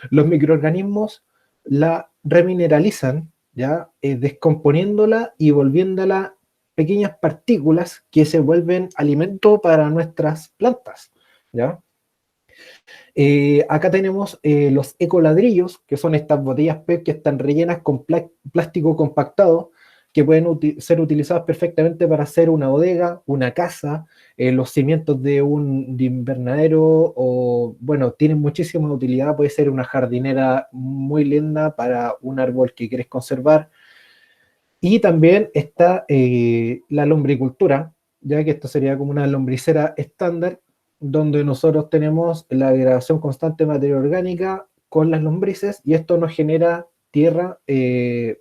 los microorganismos la remineralizan, ¿ya? Descomponiéndola y volviéndola pequeñas partículas que se vuelven alimento para nuestras plantas, ¿ya? Acá tenemos los ecoladrillos, que son estas botellas PET que están rellenas con plástico compactado, que pueden ser utilizadas perfectamente para hacer una bodega, una casa, los cimientos de invernadero, o bueno, tienen muchísima utilidad. Puede ser una jardinera muy linda para un árbol que quieres conservar. Y también está la lombricultura, ya que esto sería como una lombricera estándar, donde nosotros tenemos la degradación constante de materia orgánica con las lombrices, y esto nos genera tierra en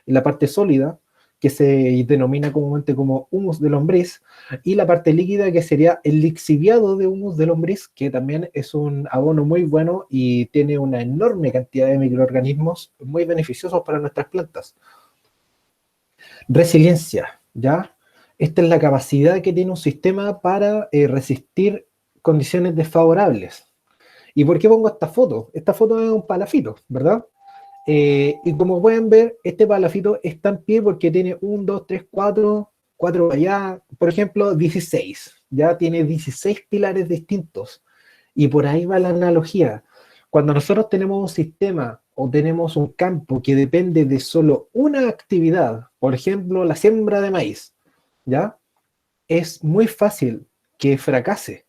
la parte sólida, que se denomina comúnmente como humus de lombriz, y la parte líquida, que sería el lixiviado de humus de lombriz, que también es un abono muy bueno y tiene una enorme cantidad de microorganismos muy beneficiosos para nuestras plantas. Resiliencia, ¿ya? Esta es la capacidad que tiene un sistema para resistir condiciones desfavorables. ¿Y por qué pongo esta foto? Esta foto es un palafito, ¿verdad? Y como pueden ver, este palafito está en pie porque tiene 1, 2, 3, 4, 4 allá, por ejemplo, 16. Ya tiene 16 pilares distintos. Y por ahí va la analogía. Cuando nosotros tenemos un sistema o tenemos un campo que depende de solo una actividad, por ejemplo, la siembra de maíz, ¿ya? Es muy fácil que fracase,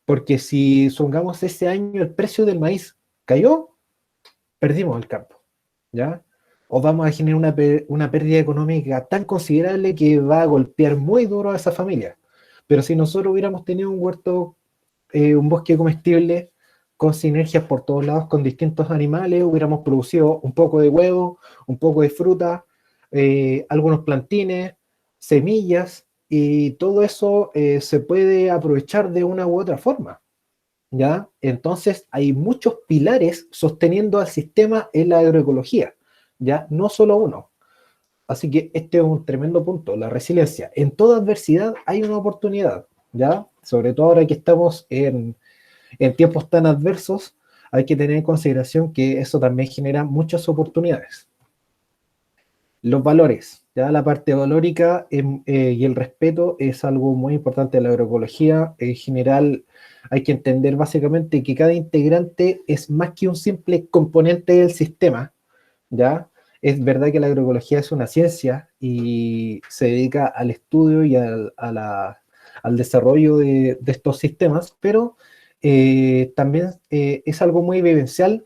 porque si supongamos ese año el precio del maíz cayó, perdimos el campo, ¿ya? O vamos a generar una pérdida económica tan considerable que va a golpear muy duro a esa familia. Pero si nosotros hubiéramos tenido un huerto, un bosque comestible, con sinergias por todos lados con distintos animales, hubiéramos producido un poco de huevo, un poco de fruta, algunos plantines, semillas, y todo eso se puede aprovechar de una u otra forma, ¿ya? Entonces hay muchos pilares sosteniendo al sistema en la agroecología, ¿ya? No solo uno. Así que este es un tremendo punto, la resiliencia. En toda adversidad hay una oportunidad, ¿ya? Sobre todo ahora que estamos en tiempos tan adversos, hay que tener en consideración que eso también genera muchas oportunidades. Los valores, ya la parte valórica y el respeto es algo muy importante de la agroecología. En general, hay que entender básicamente que cada integrante es más que un simple componente del sistema, ¿ya? Es verdad que la agroecología es una ciencia y se dedica al estudio y al desarrollo de estos sistemas, pero también es algo muy vivencial,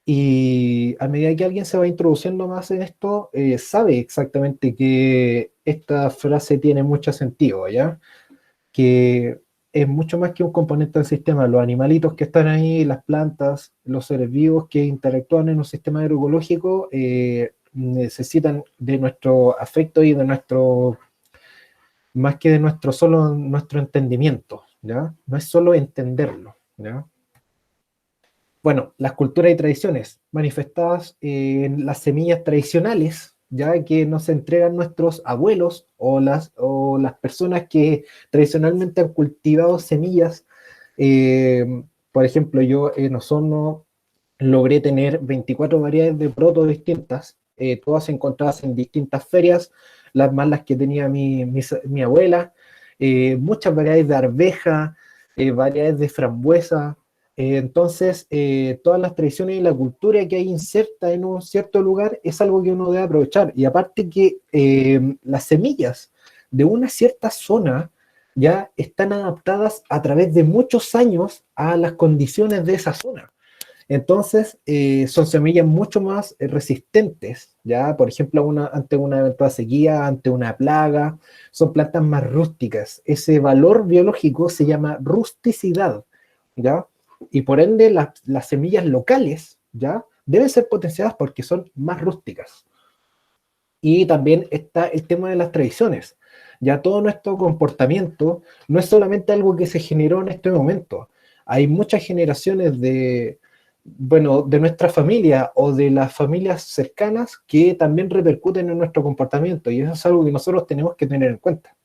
y a medida que alguien se va introduciendo más en esto, sabe exactamente que esta frase tiene mucho sentido, ¿ya? Que es mucho más que un componente del sistema. Los animalitos que están ahí, las plantas, los seres vivos que interactúan en un sistema agroecológico, necesitan de nuestro afecto y de nuestro, más que de nuestro solo nuestro entendimiento, ¿ya? No es solo entenderlo, ¿ya? Bueno, las culturas y tradiciones manifestadas en las semillas tradicionales, ya que nos entregan nuestros abuelos o las personas que tradicionalmente han cultivado semillas. Por ejemplo, yo en Osorno logré tener 24 variedades de proto distintas, todas encontradas en distintas ferias, las más las que tenía mi abuela, muchas variedades de arveja, variedades de frambuesa. Entonces, todas las tradiciones y la cultura que hay inserta en un cierto lugar es algo que uno debe aprovechar. Y aparte que las semillas de una cierta zona ya están adaptadas a través de muchos años a las condiciones de esa zona. Entonces, son semillas mucho más resistentes, ¿ya? Por ejemplo, ante una eventual sequía, ante una plaga, son plantas más rústicas. Ese valor biológico se llama rusticidad, ¿ya? Y por ende, las semillas locales, ¿ya? Deben ser potenciadas porque son más rústicas. Y también está el tema de las tradiciones. Ya todo nuestro comportamiento no es solamente algo que se generó en este momento. Hay muchas generaciones bueno, de nuestra familia o de las familias cercanas que también repercuten en nuestro comportamiento, y eso es algo que nosotros tenemos que tener en cuenta.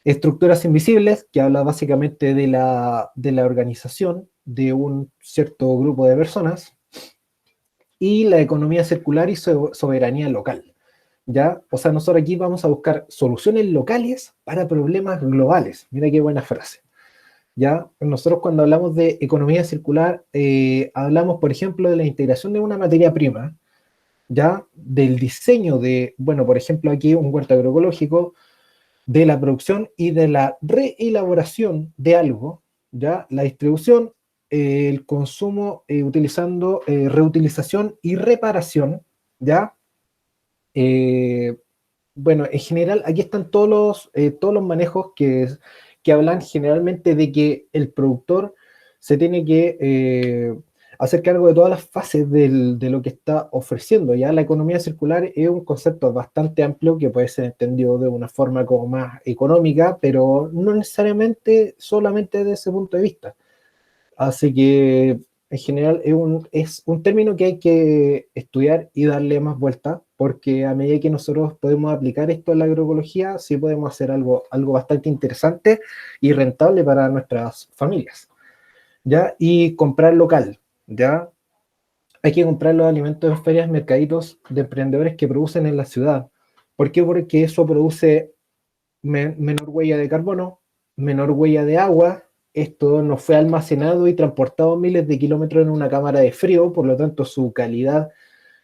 Estructuras invisibles, que habla básicamente de la organización de un cierto grupo de personas, y la economía circular y soberanía local, ¿ya? O sea, nosotros aquí vamos a buscar soluciones locales para problemas globales. Mira qué buena frase. ¿ya? Nosotros cuando hablamos de economía circular, hablamos, por ejemplo, de la integración de una materia prima, ¿ya? Del diseño de, bueno, por ejemplo, aquí un huerto agroecológico, de la producción y de la reelaboración de algo, ¿ya? La distribución, el consumo utilizando reutilización y reparación, ¿ya? Eh, bueno, en general, aquí están todos los manejos que hablan generalmente de que el productor se tiene que hacer cargo de todas las fases de lo que está ofreciendo. Ya la economía circular es un concepto bastante amplio que puede ser entendido de una forma como más económica, pero no necesariamente solamente desde ese punto de vista. Así que en general es un término que hay que estudiar y darle más vuelta, porque a medida que nosotros podemos aplicar esto en la agroecología, sí podemos hacer algo bastante interesante y rentable para nuestras familias, ¿ya? Y comprar local, ¿ya? Hay que comprar los alimentos en ferias, mercaditos de emprendedores que producen en la ciudad. ¿Por qué? Porque eso produce menor huella de carbono, menor huella de agua. Esto no fue almacenado y transportado miles de kilómetros en una cámara de frío, por lo tanto su calidad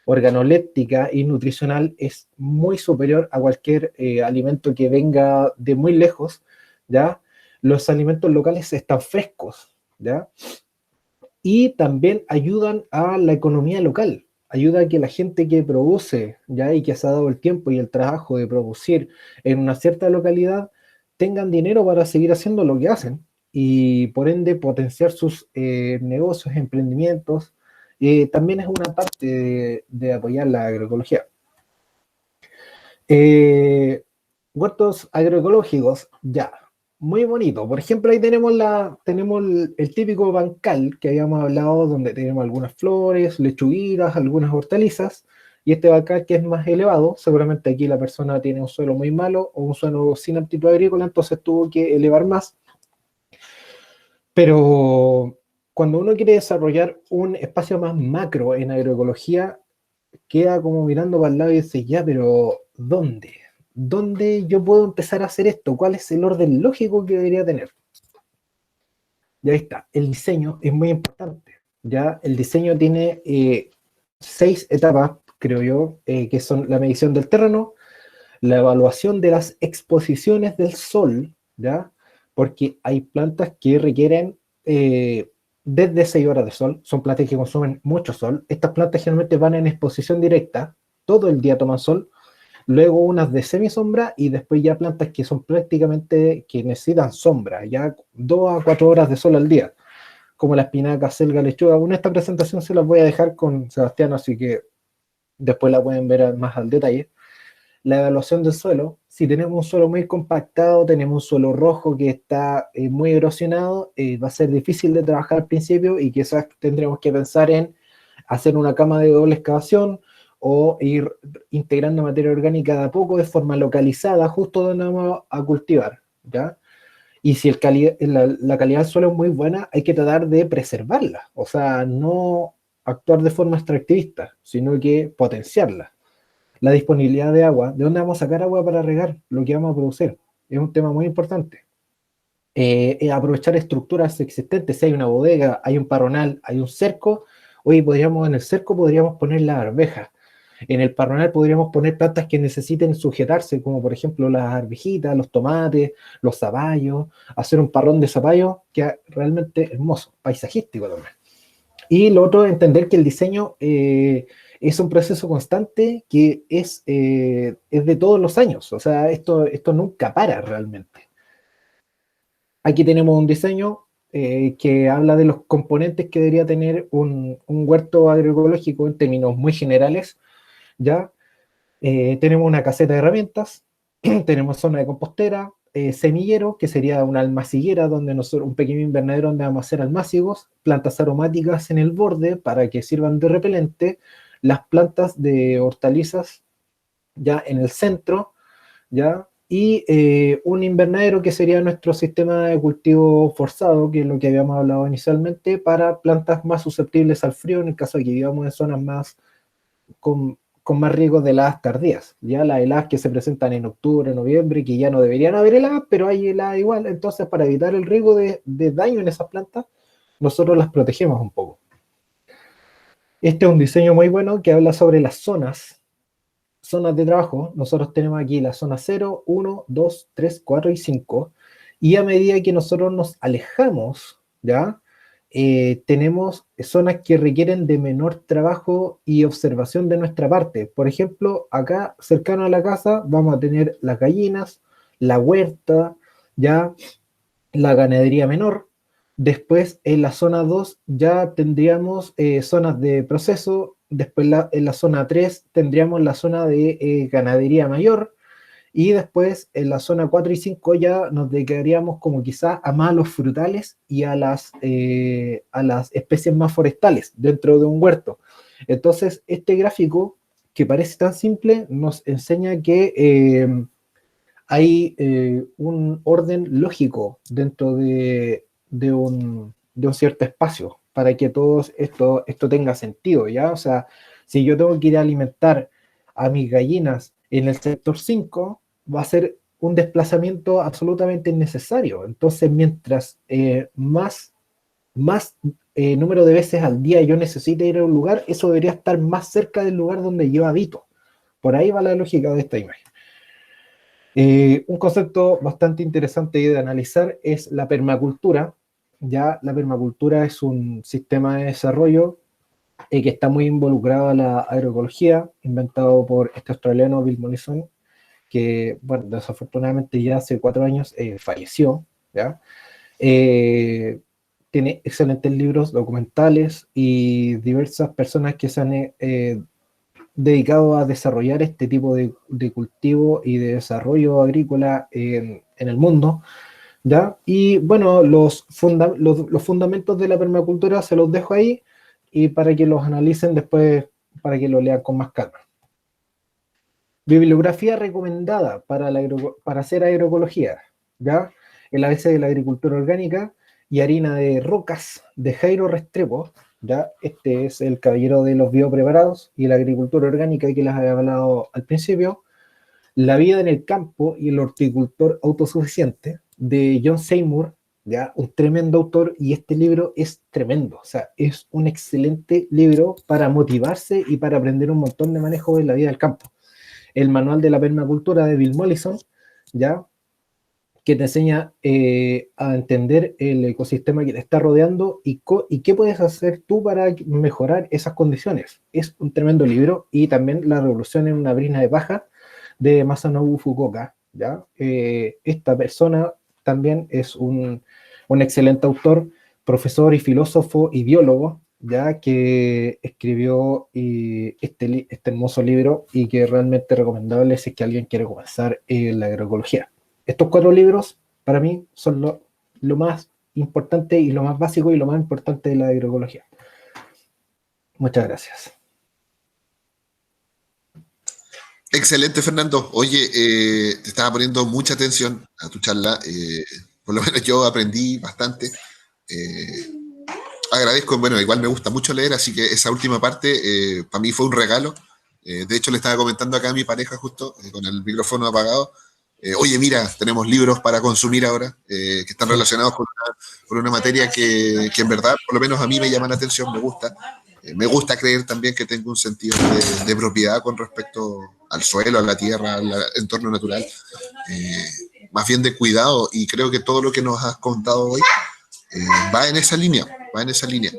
organoléptica y nutricional es muy superior a cualquier alimento que venga de muy lejos, ¿ya? Los alimentos locales están frescos, ¿ya? Y también ayudan a la economía local, ayuda a que la gente que produce, ya y que se ha dado el tiempo y el trabajo de producir en una cierta localidad, tengan dinero para seguir haciendo lo que hacen y por ende potenciar sus negocios, emprendimientos. También es una parte de apoyar la agroecología. Eh, Huertos agroecológicos, ya, muy bonito. Por ejemplo, ahí tenemos el típico bancal que habíamos hablado, donde tenemos algunas flores, lechuguitas, algunas hortalizas, y este bancal que es más elevado, seguramente aquí la persona tiene un suelo muy malo o un suelo sin aptitud agrícola, entonces tuvo que elevar más. Pero cuando uno quiere desarrollar un espacio más macro en agroecología, queda como mirando para el lado y dice, ya, pero ¿dónde? ¿Dónde yo puedo empezar a hacer esto? ¿Cuál es el orden lógico que debería tener? Ya está, el diseño es muy importante. Ya el diseño tiene 6 etapas, creo yo, que son la medición del terreno, la evaluación de las exposiciones del sol, ¿ya? Porque hay plantas que requieren desde 6 horas de sol, son plantas que consumen mucho sol. Estas plantas generalmente van en exposición directa, todo el día toman sol, luego unas de semisombra y después ya plantas que son prácticamente que necesitan sombra, ya 2 a 4 horas de sol al día, como la espinaca, selga, lechuga. Bueno, esta presentación se las voy a dejar con Sebastián, así que después la pueden ver más al detalle. La evaluación del suelo, si tenemos un suelo muy compactado, tenemos un suelo rojo que está muy erosionado, va a ser difícil de trabajar al principio y quizás tendremos que pensar en hacer una cama de doble excavación o ir integrando materia orgánica de a poco de forma localizada justo donde vamos a cultivar, ¿ya? Y si la calidad del suelo es muy buena, hay que tratar de preservarla, o sea, no actuar de forma extractivista, sino que potenciarla. La disponibilidad de agua, ¿de dónde vamos a sacar agua para regar lo que vamos a producir? Es un tema muy importante. Aprovechar estructuras existentes, si hay una bodega, hay un parronal, hay un cerco, hoy en el cerco podríamos poner las arvejas, en el parronal podríamos poner plantas que necesiten sujetarse, como por ejemplo las arvejitas, los tomates, los zapallos, hacer un parrón de zapallo que es realmente hermoso, paisajístico también. Y lo otro, entender que el diseño es un proceso constante que es de todos los años, o sea, esto nunca para realmente. Aquí tenemos un diseño que habla de los componentes que debería tener un huerto agroecológico en términos muy generales, ¿ya? Tenemos una caseta de herramientas, tenemos zona de compostera, semillero, que sería una almaciguera, donde un pequeño invernadero donde vamos a hacer almácigos, plantas aromáticas en el borde para que sirvan de repelente, las plantas de hortalizas ya en el centro, ¿ya? Y un invernadero que sería nuestro sistema de cultivo forzado, que es lo que habíamos hablado inicialmente, para plantas más susceptibles al frío, en el caso de que vivamos en zonas más con con más riesgo de heladas tardías. Ya las heladas que se presentan en octubre, noviembre, que ya no deberían haber heladas, pero hay heladas igual. Entonces, para evitar el riesgo de daño en esas plantas, nosotros las protegemos un poco. Este es un diseño muy bueno que habla sobre las zonas de trabajo. Nosotros tenemos aquí la zona 0, 1, 2, 3, 4 y 5. Y a medida que nosotros nos alejamos, ¿ya? Tenemos zonas que requieren de menor trabajo y observación de nuestra parte. Por ejemplo, acá cercano a la casa vamos a tener las gallinas, la huerta, ya la ganadería menor. Después en la zona 2 ya tendríamos zonas de proceso. Después en la zona 3 tendríamos la zona de ganadería mayor. Y después en la zona 4 y 5 ya nos dedicaríamos como quizás a más los frutales y a las especies más forestales dentro de un huerto. Entonces, este gráfico, que parece tan simple, nos enseña que hay un orden lógico dentro de un cierto espacio para que todo esto tenga sentido, ¿ya? O sea, si yo tengo que ir a alimentar a mis gallinas en el sector 5, va a ser un desplazamiento absolutamente innecesario. Entonces, mientras más número de veces al día yo necesite ir a un lugar, eso debería estar más cerca del lugar donde yo habito. Por ahí va la lógica de esta imagen. Un concepto bastante interesante de analizar es la permacultura. Ya la permacultura es un sistema de desarrollo que está muy involucrado a la agroecología, inventado por este australiano Bill Mollison, que, bueno, desafortunadamente ya hace 4 años falleció, ¿ya? Tiene excelentes libros, documentales y diversas personas que se han dedicado a desarrollar este tipo de cultivo y de desarrollo agrícola en el mundo, ¿ya? Y bueno, los fundamentos de la permacultura se los dejo ahí y para que los analicen después, para que lo lean con más calma. Bibliografía recomendada para hacer agroecología, ¿ya? El ABC de la agricultura orgánica y harina de rocas de Jairo Restrepo, ¿ya? Este es el caballero de los biopreparados y la agricultura orgánica que les había hablado al principio. La vida en el campo y el horticultor autosuficiente de John Seymour, ¿ya? Un tremendo autor, y este libro es tremendo, o sea, es un excelente libro para motivarse y para aprender un montón de manejo de la vida del campo. El manual de la permacultura de Bill Mollison, ¿ya? Que te enseña a entender el ecosistema que te está rodeando y qué puedes hacer tú para mejorar esas condiciones. Es un tremendo libro. Y también La revolución en una brina de paja de Masanobu Fukuoka, ¿ya? Esta persona también es un excelente autor, profesor y filósofo y biólogo, ya que escribió este hermoso libro y que es realmente recomendable si es que alguien quiere comenzar la agroecología. Estos 4 libros para mí son lo más importante y lo más básico y lo más importante de la agroecología. Muchas gracias. Excelente, Fernando. Oye, te estaba poniendo mucha atención a tu charla. Por lo menos yo aprendí bastante. Agradezco, bueno, igual me gusta mucho leer, así que esa última parte para mí fue un regalo. De hecho, le estaba comentando acá a mi pareja justo, con el micrófono apagado. Oye, mira, tenemos libros para consumir ahora que están relacionados con una materia que en verdad, por lo menos a mí me llama la atención, me gusta. Me gusta creer también que tengo un sentido de propiedad con respecto al suelo, a la tierra, al entorno natural. Más bien de cuidado, y creo que todo lo que nos has contado hoy va en esa línea, va en esa línea.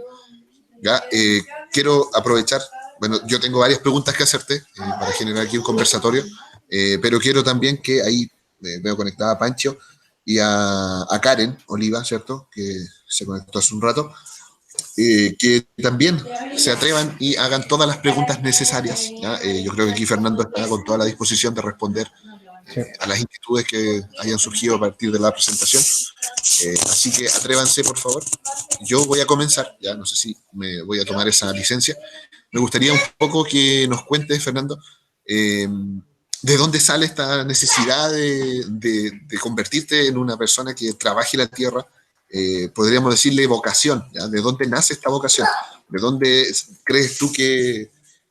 ¿Ya? Quiero aprovechar, bueno, yo tengo varias preguntas que hacerte para generar aquí un conversatorio, pero quiero también que ahí veo conectada a Pancho y a Karen Oliva, ¿cierto? Que se conectó hace un rato, que también se atrevan y hagan todas las preguntas necesarias, ¿ya? Yo creo que aquí Fernando está con toda la disposición de responder a las inquietudes que hayan surgido a partir de la presentación. Así que atrévanse, por favor. Yo voy a comenzar, ya no sé si me voy a tomar esa licencia. Me gustaría un poco que nos cuentes, Fernando, de dónde sale esta necesidad de convertirte en una persona que trabaje la tierra, podríamos decirle vocación, ¿ya? ¿De dónde nace esta vocación? ¿De dónde crees tú que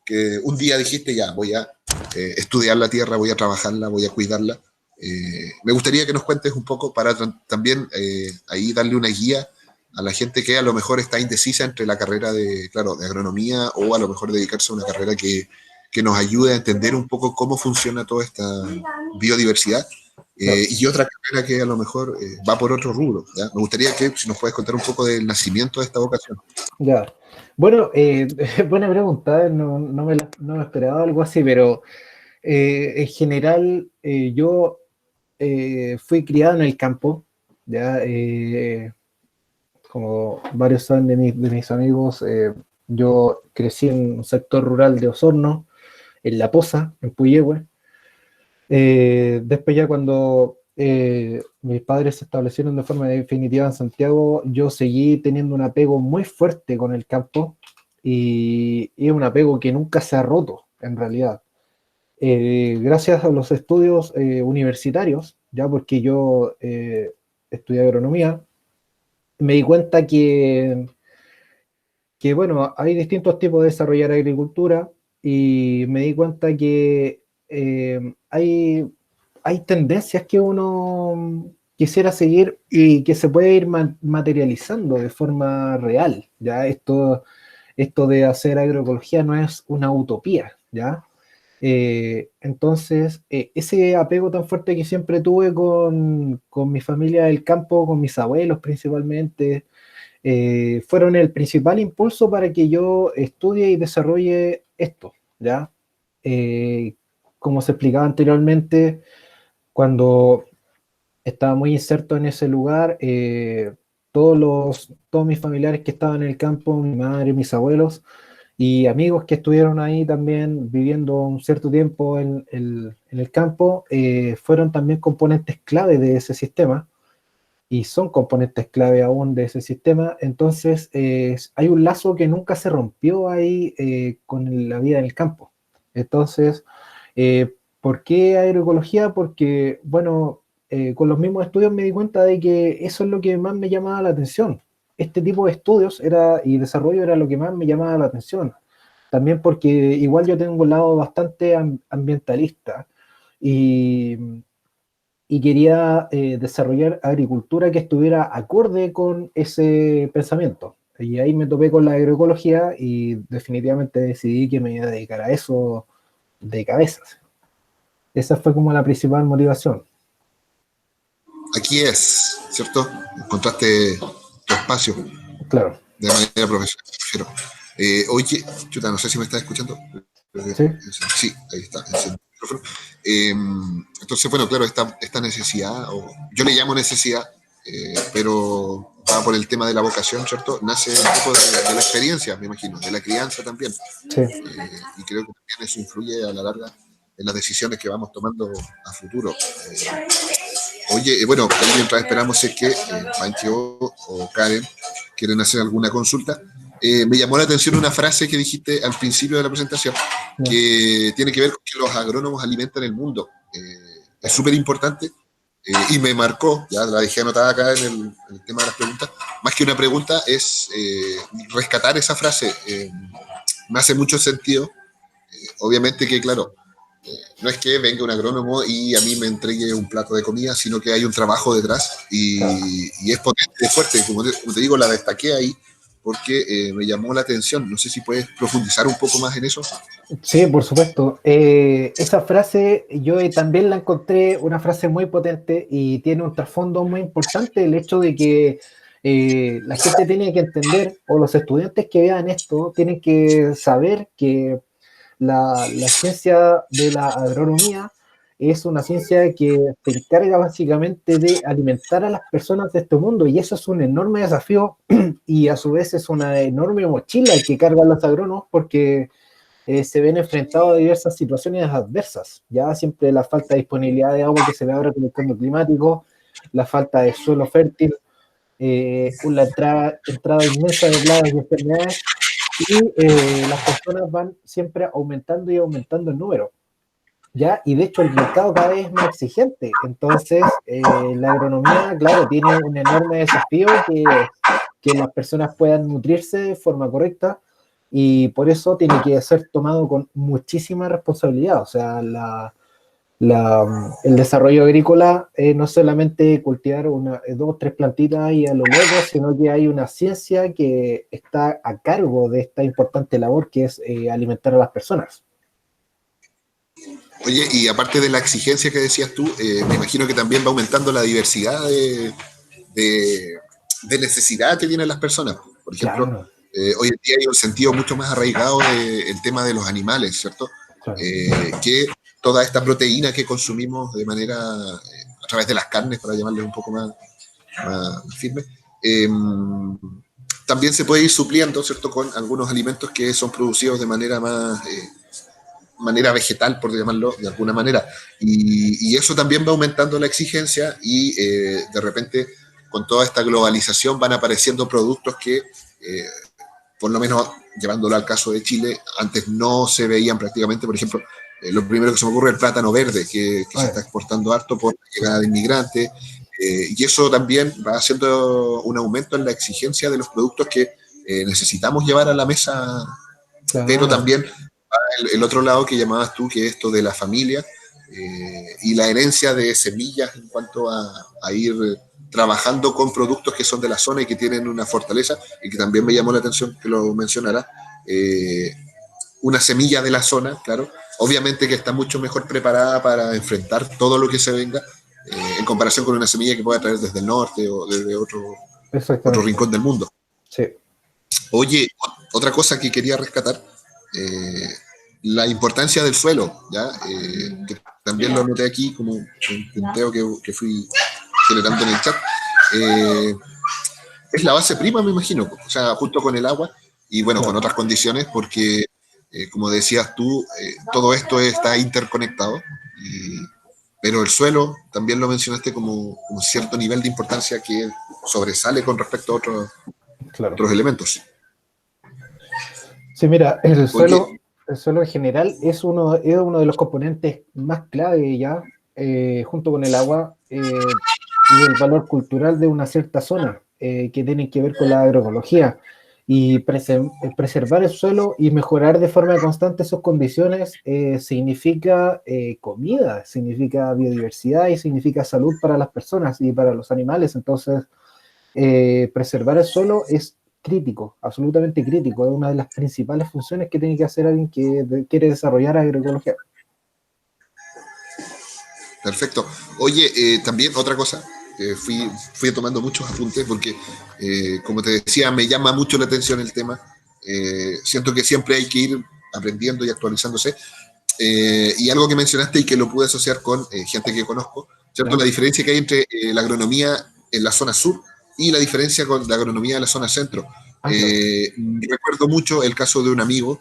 que un día dijiste, ya, voy a estudiar la tierra, voy a trabajarla, voy a cuidarla. Me gustaría que nos cuentes un poco para también ahí darle una guía a la gente que a lo mejor está indecisa entre la carrera de, claro, de agronomía o a lo mejor dedicarse a una carrera que nos ayude a entender un poco cómo funciona toda esta biodiversidad. Claro. Y otra carrera que a lo mejor va por otro rubro. ¿Ya? Me gustaría que si nos puedes contar un poco del nacimiento de esta vocación. Ya. Bueno, buena pregunta, no me esperaba algo así, pero en general yo fui criado en el campo, ya como varios saben de mis amigos, yo crecí en un sector rural de Osorno, en La Poza, en Puyehue. Después ya cuando mis padres se establecieron de forma definitiva en Santiago, yo seguí teniendo un apego muy fuerte con el campo y es un apego que nunca se ha roto en realidad. Gracias a los estudios universitarios, ya porque yo estudié agronomía, me di cuenta que, bueno, hay distintos tipos de desarrollar agricultura y me di cuenta que hay tendencias que uno quisiera seguir y que se puede ir materializando de forma real, ¿ya? Esto de hacer agroecología no es una utopía, ¿ya? Entonces, ese apego tan fuerte que siempre tuve con mi familia del campo, con mis abuelos principalmente, fueron el principal impulso para que yo estudie y desarrolle esto, ¿ya? Eh, Como se explicaba anteriormente, cuando estaba muy inserto en ese lugar, todos mis familiares que estaban en el campo, mi madre, mis abuelos y amigos que estuvieron ahí también viviendo un cierto tiempo en el campo, fueron también componentes clave de ese sistema y son componentes clave aún de ese sistema. Entonces, hay un lazo que nunca se rompió ahí con la vida en el campo. Entonces, ¿por qué agroecología? Porque, bueno, con los mismos estudios me di cuenta de que eso es lo que más me llamaba la atención. Este tipo de estudios y desarrollo era lo que más me llamaba la atención. También porque igual yo tengo un lado bastante ambientalista y, y quería desarrollar agricultura que estuviera acorde con ese pensamiento. Y ahí me topé con la agroecología y definitivamente decidí que me iba a dedicar a eso de cabezas. Esa fue como la principal motivación. Aquí es, ¿cierto? Encontraste tu espacio Claro, de manera profesional. Prefiero. Oye, chuta, no sé si me estás escuchando. sí, Sí, ahí está. El micrófono. Eh, entonces, bueno, claro, esta necesidad, o yo le llamo necesidad, pero va por el tema de la vocación, ¿cierto? Nace un poco de la experiencia, me imagino, de la crianza también. sí, Y creo que también eso influye a la larga en las decisiones que vamos tomando a futuro. Oye, bueno, mientras esperamos es que Pancho o Karen quieren hacer alguna consulta. Me llamó la atención una frase que dijiste al principio de la presentación, no, que tiene que ver con que los agrónomos alimentan el mundo. Es súper importante y me marcó, ya la dejé anotada acá en el tema de las preguntas. Más que una pregunta es rescatar esa frase. Me hace mucho sentido. Obviamente que, claro, no es que venga un agrónomo y a mí me entregue un plato de comida, sino que hay un trabajo detrás claro. y es potente, es fuerte. Como te digo, la destaqué ahí porque me llamó la atención. No sé si puedes profundizar un poco más en eso. Sí, por supuesto. Esa frase yo también la encontré una frase muy potente y tiene un trasfondo muy importante, el hecho de que la gente tiene que entender, o los estudiantes que vean esto, tienen que saber que la ciencia de la agronomía es una ciencia que se encarga básicamente de alimentar a las personas de este mundo y eso es un enorme desafío y a su vez es una enorme mochila que cargan los agrónomos porque se ven enfrentados a diversas situaciones adversas. Ya siempre la falta de disponibilidad de agua que se ve ahora con el cambio climático, la falta de suelo fértil, una entrada inmensa de plagas y enfermedades, y las personas van siempre aumentando y aumentando el número. ¿Ya? Y de hecho el mercado cada vez es más exigente. Entonces, la agronomía, claro, tiene un enorme desafío que las personas puedan nutrirse de forma correcta y por eso tiene que ser tomado con muchísima responsabilidad. O sea, el desarrollo agrícola no es solamente cultivar dos o tres plantitas y a lo lejos, sino que hay una ciencia que está a cargo de esta importante labor que es alimentar a las personas. Oye, y aparte de la exigencia que decías tú, me imagino que también va aumentando la diversidad de, de necesidad que tienen las personas. Por ejemplo, Claro, hoy en día hay un sentido mucho más arraigado del tema de los animales, ¿cierto? claro. Que toda esta proteína que consumimos de manera, a través de las carnes, para llamarle un poco más firme, eh, también se puede ir supliendo, ¿cierto?, con algunos alimentos que son producidos de manera más... manera vegetal, por llamarlo de alguna manera. Y eso también va aumentando la exigencia y de repente con toda esta globalización van apareciendo productos que, por lo menos llevándolo al caso de Chile, antes no se veían prácticamente. Por ejemplo, lo primero que se me ocurre es el plátano verde, que se está exportando harto por la llegada de inmigrantes, y eso también va haciendo un aumento en la exigencia de los productos que necesitamos llevar a la mesa, pero Claro, también el otro lado que llamabas tú, que es esto de la familia y la herencia de semillas en cuanto a ir trabajando con productos que son de la zona y que tienen una fortaleza, y que también me llamó la atención que lo mencionara, eh, una semilla de la zona, claro, obviamente que está mucho mejor preparada para enfrentar todo lo que se venga, en comparación con una semilla que pueda traer desde el norte o desde otro exactamente. rincón del mundo. Sí, Oye, otra cosa que quería rescatar, eh, la importancia del suelo, ¿ya? Que también lo noté aquí como un punteo que fui generando en el chat. Eh, es la base prima, me imagino, o sea, junto con el agua y bueno, con claro. otras condiciones, porque como decías tú, todo esto está interconectado, y, pero el suelo también lo mencionaste como un cierto nivel de importancia que sobresale con respecto a Claro. otros elementos. Sí, mira, Oye, el suelo en general es uno de los componentes más clave ya, junto con el agua y el valor cultural de una cierta zona, que tiene que ver con la agroecología. Y preservar el suelo y mejorar de forma constante sus condiciones significa comida, significa biodiversidad y significa salud para las personas y para los animales. Entonces, preservar el suelo es crítico, absolutamente crítico, es una de las principales funciones que tiene que hacer alguien que quiere desarrollar agroecología. perfecto. Oye, también otra cosa, fui tomando muchos apuntes porque, como te decía, me llama mucho la atención el tema. Siento que siempre hay que ir aprendiendo y actualizándose. Y algo que mencionaste y que lo pude asociar con gente que conozco, ¿cierto? La ¿Ya? diferencia que hay entre la agronomía en la zona sur y la diferencia con la agronomía en la zona centro. Ah, claro. Recuerdo mucho el caso de un amigo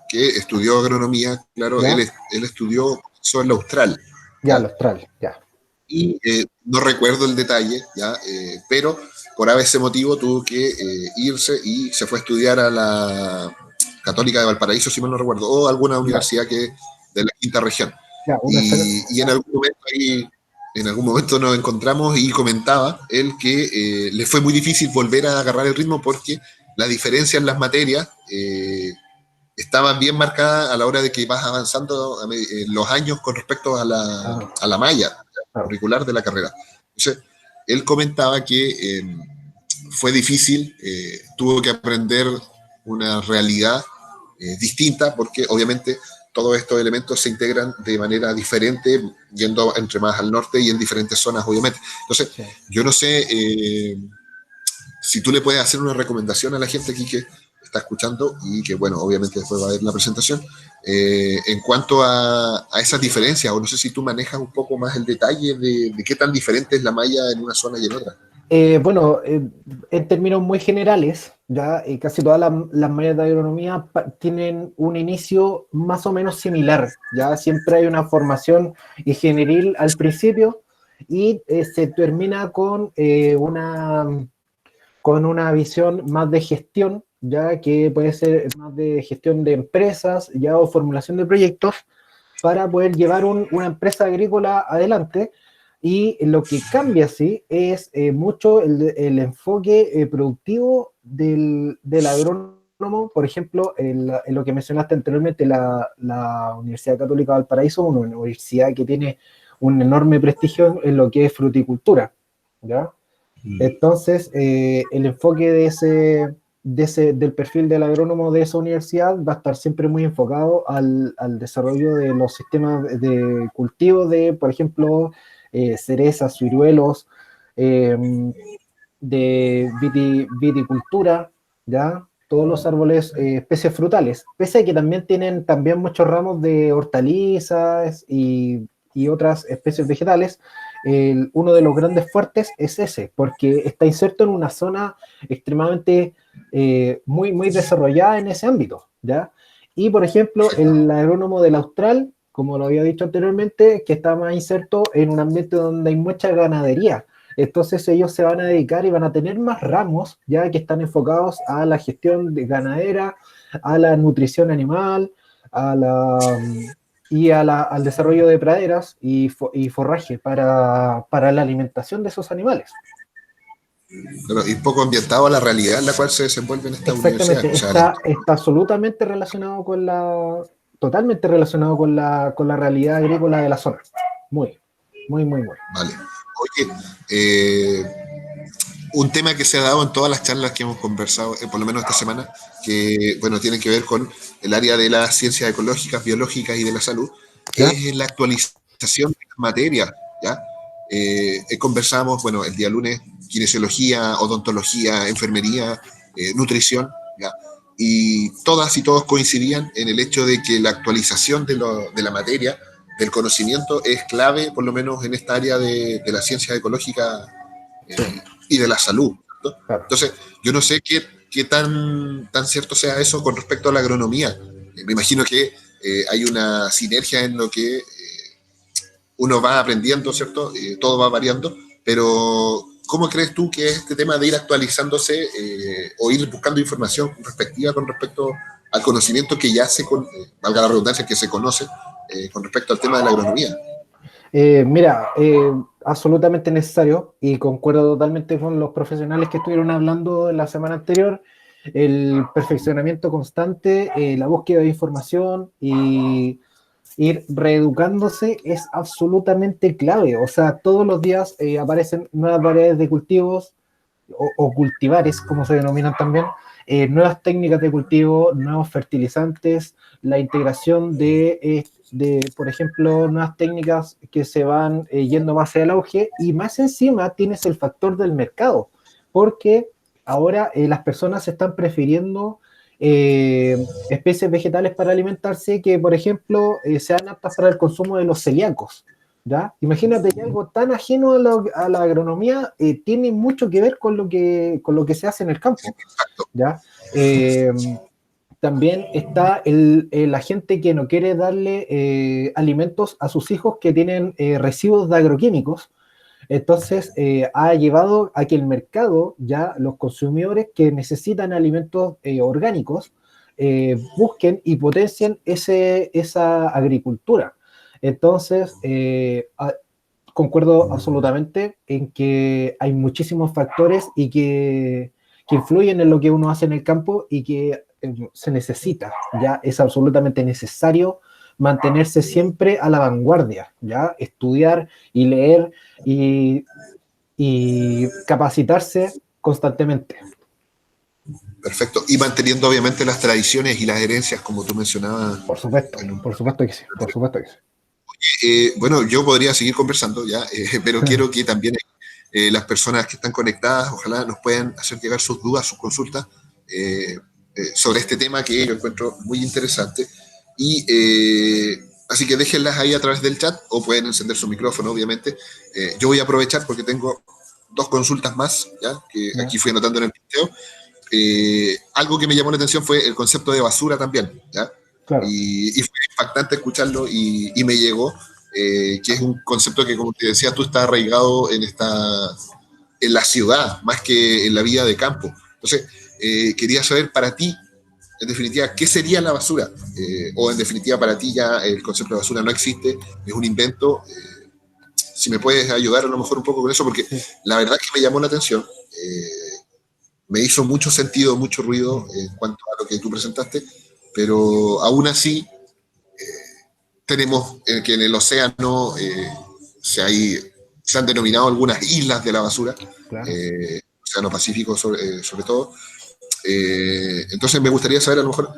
que estudió agronomía, claro, ¿Ya? él estudió eso en la Austral, Ya, el ¿ya? austral, ya. Y no recuerdo el detalle, ¿ya? Pero por ese motivo tuvo que irse y se fue a estudiar a la Católica de Valparaíso, si mal no recuerdo, o alguna Ya, universidad que de la quinta región. ya, Y en algún momento nos encontramos y comentaba él que le fue muy difícil volver a agarrar el ritmo porque la diferencia en las materias estaban bien marcadas a la hora de que vas avanzando los años con respecto ah, a la malla claro. curricular de la carrera. Entonces, él comentaba que fue difícil, tuvo que aprender una realidad distinta porque obviamente todos estos elementos se integran de manera diferente, yendo entre más al norte y en diferentes zonas, obviamente. Entonces, Sí. yo no sé si tú le puedes hacer una recomendación a la gente aquí que está escuchando y que, bueno, obviamente después va a ver la presentación, en cuanto a esas diferencias, o no sé si tú manejas un poco más el detalle de qué tan diferente es la malla en una zona y en otra. Bueno, en términos muy generales, ya casi todas las mallas de agronomía tienen un inicio más o menos similar. Ya siempre hay una formación ingenieril al principio y se termina con una visión más de gestión, ya que puede ser más de gestión de empresas, ya o formulación de proyectos para poder llevar una empresa agrícola adelante. Y lo que cambia, sí, es mucho el enfoque productivo del agrónomo agrónomo, por ejemplo, en lo que mencionaste anteriormente, la Universidad Católica de Valparaíso, una universidad que tiene un enorme prestigio en lo que es fruticultura, ¿ya? Entonces, el enfoque del perfil del agrónomo de esa universidad va a estar siempre muy enfocado al desarrollo de los sistemas de cultivo de, por ejemplo, cerezas, ciruelos, eh, de viticultura, ¿ya? Todos los árboles, especies frutales, pese a que también tienen también muchos ramos de hortalizas y otras especies vegetales. Uno de los grandes fuertes es ese, porque está inserto en una zona extremadamente muy, muy desarrollada en ese ámbito, ¿ya? Y, por ejemplo, el agrónomo del Austral, como lo había dicho anteriormente, que está más inserto en un ambiente donde hay mucha ganadería. Entonces ellos se van a dedicar y van a tener más ramos, ya que están enfocados a la gestión de ganadera, a la nutrición animal, a la, al desarrollo de praderas y forraje para la alimentación de esos animales. Pero, y poco ambientado a la realidad en la cual se desenvuelve en esta universidad. Exactamente, O sea, está absolutamente relacionado totalmente relacionado con la realidad agrícola de la zona. Muy, muy, muy, muy. vale. Oye, un tema que se ha dado en todas las charlas que hemos conversado, por lo menos esta semana, que bueno, tiene que ver con el área de las ciencias ecológicas, biológicas y de la salud, ¿Ya? es la actualización de las materias, ¿ya? Conversamos, bueno, el día lunes, kinesiología, odontología, enfermería, nutrición, ¿ya? Y todas y todos coincidían en el hecho de que la actualización de la materia, del conocimiento, es clave, por lo menos en esta área de la ciencia ecológica Sí, y de la salud, ¿no? claro. Entonces, yo no sé qué tan cierto sea eso con respecto a la agronomía. Me imagino que hay una sinergia en lo que uno va aprendiendo, ¿cierto? Todo va variando, pero ¿cómo crees tú que es este tema de ir actualizándose o ir buscando información respectiva con respecto al conocimiento que ya valga la redundancia, que se conoce con respecto al tema de la agronomía? Mira, absolutamente necesario y concuerdo totalmente con los profesionales que estuvieron hablando la semana anterior. El perfeccionamiento constante, la búsqueda de información y ir reeducándose es absolutamente clave. O sea, todos los días aparecen nuevas variedades de cultivos o cultivares, como se denominan también, nuevas técnicas de cultivo, nuevos fertilizantes, la integración por ejemplo, nuevas técnicas que se van yendo más hacia el auge y más encima tienes el factor del mercado, porque ahora las personas están prefiriendo especies vegetales para alimentarse que, por ejemplo, sean aptas para el consumo de los celíacos. ¿Ya? Imagínate que algo tan ajeno a la agronomía tiene mucho que ver con lo que se hace en el campo. ¿Ya? También está la gente que no quiere darle alimentos a sus hijos que tienen residuos de agroquímicos. Entonces, ha llevado a que el mercado, ya los consumidores que necesitan alimentos orgánicos, busquen y potencien esa agricultura. Entonces, concuerdo absolutamente en que hay muchísimos factores y que influyen en lo que uno hace en el campo y que se necesita, ya es absolutamente necesario mantenerse siempre a la vanguardia, ya estudiar y leer y, y capacitarse constantemente. Perfecto. Y manteniendo obviamente las tradiciones y las herencias, como tú mencionabas. Por supuesto que sí, por supuesto que sí. Bueno, yo podría seguir conversando ya, pero quiero que también las personas que están conectadas, ojalá nos puedan hacer llegar sus dudas, sus consultas sobre este tema que yo encuentro muy interesante. Y así que déjenlas ahí a través del chat o pueden encender su micrófono, obviamente. Yo voy a aprovechar porque tengo dos consultas más, ¿ya? Que ¿Ya? aquí fui anotando en el video. Algo que me llamó la atención fue el concepto de basura también, ¿ya? Claro, Y fue impactante escucharlo y me llegó, que es un concepto que, como te decía, tú estás arraigado en la ciudad, más que en la vida de campo. Entonces, quería saber para ti, en definitiva, ¿qué sería la basura? O en definitiva, para ti ya el concepto de basura no existe, es un invento. Si me puedes ayudar a lo mejor un poco con eso, porque sí. la verdad que me llamó la atención. Me hizo mucho sentido, mucho ruido en cuanto a lo lo que tú presentaste, pero aún así tenemos que en el océano se han denominado algunas islas de la basura, Claro. Océano Pacífico sobre todo. Entonces me gustaría saber a lo mejor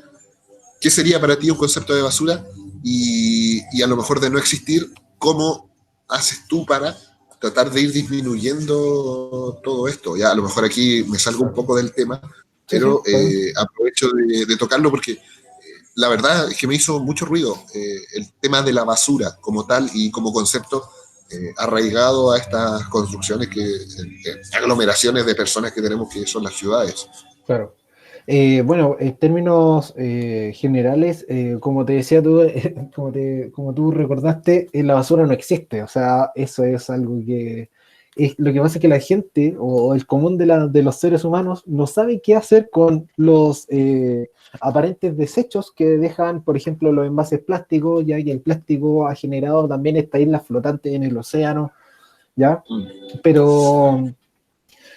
qué sería para ti un concepto de basura y a lo mejor de no existir, cómo haces tú para tratar de ir disminuyendo todo esto. Ya a lo mejor aquí me salgo un poco del tema, Sí, sí, pero está bien. aprovecho de tocarlo porque la verdad es que me hizo mucho ruido el tema de la basura como tal y como concepto arraigado a estas construcciones, aglomeraciones de personas que tenemos que son las ciudades. Claro. Bueno, en términos generales, como te decía tú, como tú recordaste, la basura no existe. O sea, eso es algo que lo que pasa es que la gente o el común de los seres humanos no sabe qué hacer con los aparentes desechos que dejan, por ejemplo, los envases plásticos, ya que el plástico ha generado también esta isla flotante en el océano, ¿ya? Pero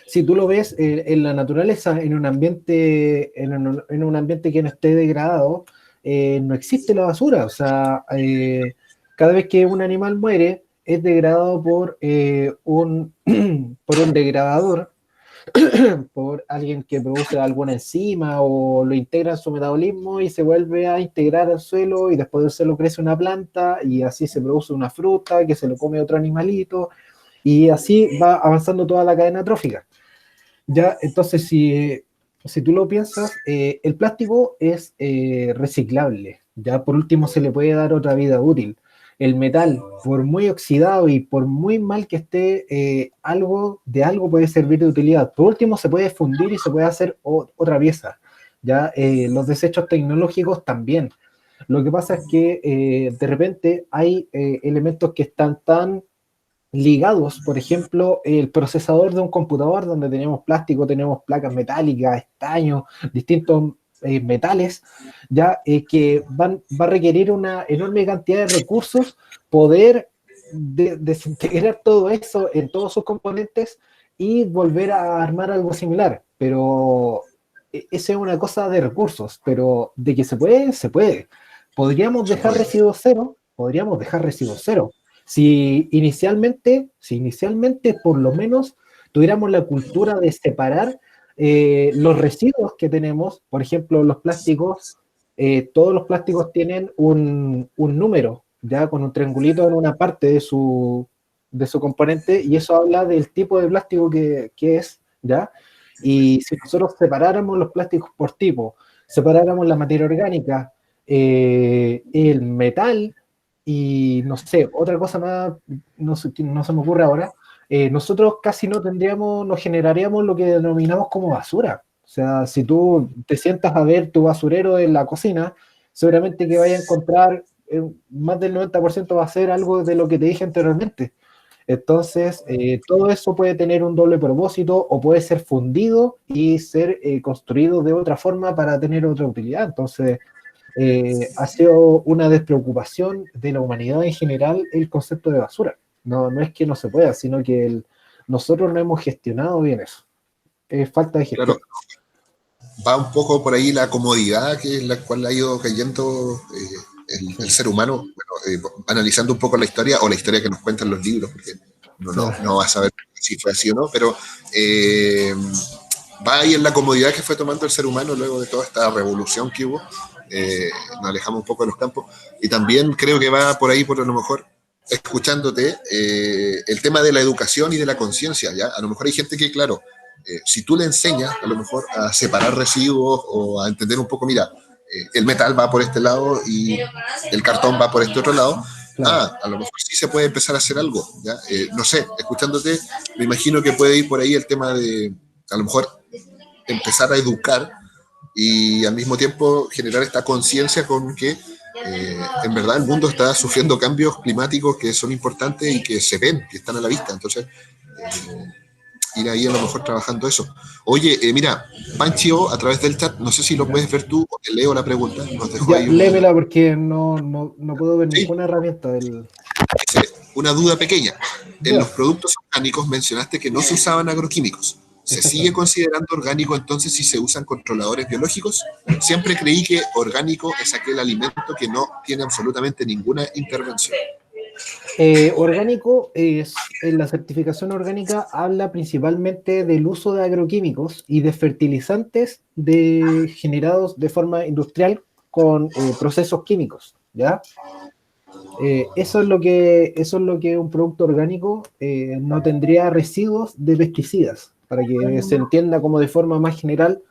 si tú lo ves en la naturaleza, en un ambiente que no esté degradado, no existe la basura. O sea, cada vez que un animal muere, es degradado por, por un degradador, por alguien que produce alguna enzima o lo integra en su metabolismo y se vuelve a integrar al suelo y después del suelo crece una planta y así se produce una fruta que se lo come otro animalito y así va avanzando toda la cadena trófica. Ya, entonces, si tú lo piensas, el plástico es reciclable. Ya, por último, se le puede dar otra vida útil. El metal, por muy oxidado y por muy mal que esté, algo puede servir de utilidad. Por último, se puede fundir y se puede hacer otra pieza. Ya, los desechos tecnológicos también. Lo que pasa es que de repente hay elementos que están tan ligados, por ejemplo, el procesador de un computador donde tenemos plástico, tenemos placas metálicas, estaño, distintos metales, ya que va a requerir una enorme cantidad de recursos poder desintegrar todo eso en todos sus componentes y volver a armar algo similar. Pero esa es una cosa de recursos, pero de que se puede, se puede. ¿Podríamos Se dejar puede. residuos cero? Podríamos dejar residuos cero si inicialmente por lo menos tuviéramos la cultura de separar los residuos que tenemos, por ejemplo, los plásticos, todos los plásticos tienen un número, ya con un triangulito en una parte de su componente, y eso habla del tipo de plástico que es, ¿ya? Y si nosotros separáramos los plásticos por tipo, separáramos la materia orgánica, el metal, y no sé, otra cosa más, no se me ocurre ahora, nosotros casi no generaríamos lo que denominamos como basura. O sea, si tú te sientas a ver tu basurero en la cocina, seguramente que vaya a encontrar más del 90% va a ser algo de lo que te dije anteriormente. Entonces, todo eso puede tener un doble propósito o puede ser fundido y ser construido de otra forma para tener otra utilidad. Entonces, ha sido una despreocupación de la humanidad en general el concepto de basura. No, no es que no se pueda, sino que nosotros no hemos gestionado bien eso. Es falta de Claro, gestión. va un poco por ahí la comodidad que es la cual ha ido cayendo el Sí, ser humano, bueno, analizando un poco la historia o la historia que nos cuentan los libros, porque no claro. vas a saber si fue así o no, pero va ahí en la comodidad que fue tomando el ser humano luego de toda esta revolución que hubo. Nos alejamos un poco de los campos y también creo que va por ahí, por a lo mejor, escuchándote, el tema de la educación y de la conciencia, ¿ya? A lo mejor hay gente que, claro, si tú le enseñas a lo mejor a separar residuos o a entender un poco, mira, el metal va por este lado y el cartón va por este otro lado, Claro. a lo mejor sí se puede empezar a hacer algo, ¿ya? No sé, escuchándote, me imagino que puede ir por ahí el tema de, a lo mejor, empezar a educar y al mismo tiempo generar esta conciencia con que en verdad el mundo está sufriendo cambios climáticos que son importantes y que se ven, que están a la vista. Entonces, ir ahí a lo mejor trabajando eso. Oye, mira, Panchio, a través del chat, no sé si lo ¿Ya? puedes ver tú o te leo la pregunta, nos dejó Ya, ahí léemela porque no puedo ver sí, ninguna herramienta del. una duda pequeña. En Ya. los productos orgánicos mencionaste que no se usaban agroquímicos. ¿Se sigue considerando orgánico entonces si se usan controladores biológicos? Siempre creí que orgánico es aquel alimento que no tiene absolutamente ninguna intervención. Orgánico en la certificación orgánica habla principalmente del uso de agroquímicos y de fertilizantes generados de forma industrial con procesos químicos, ¿ya? Eso es lo que un producto orgánico no tendría residuos de pesticidas, para que se entienda como de forma más general.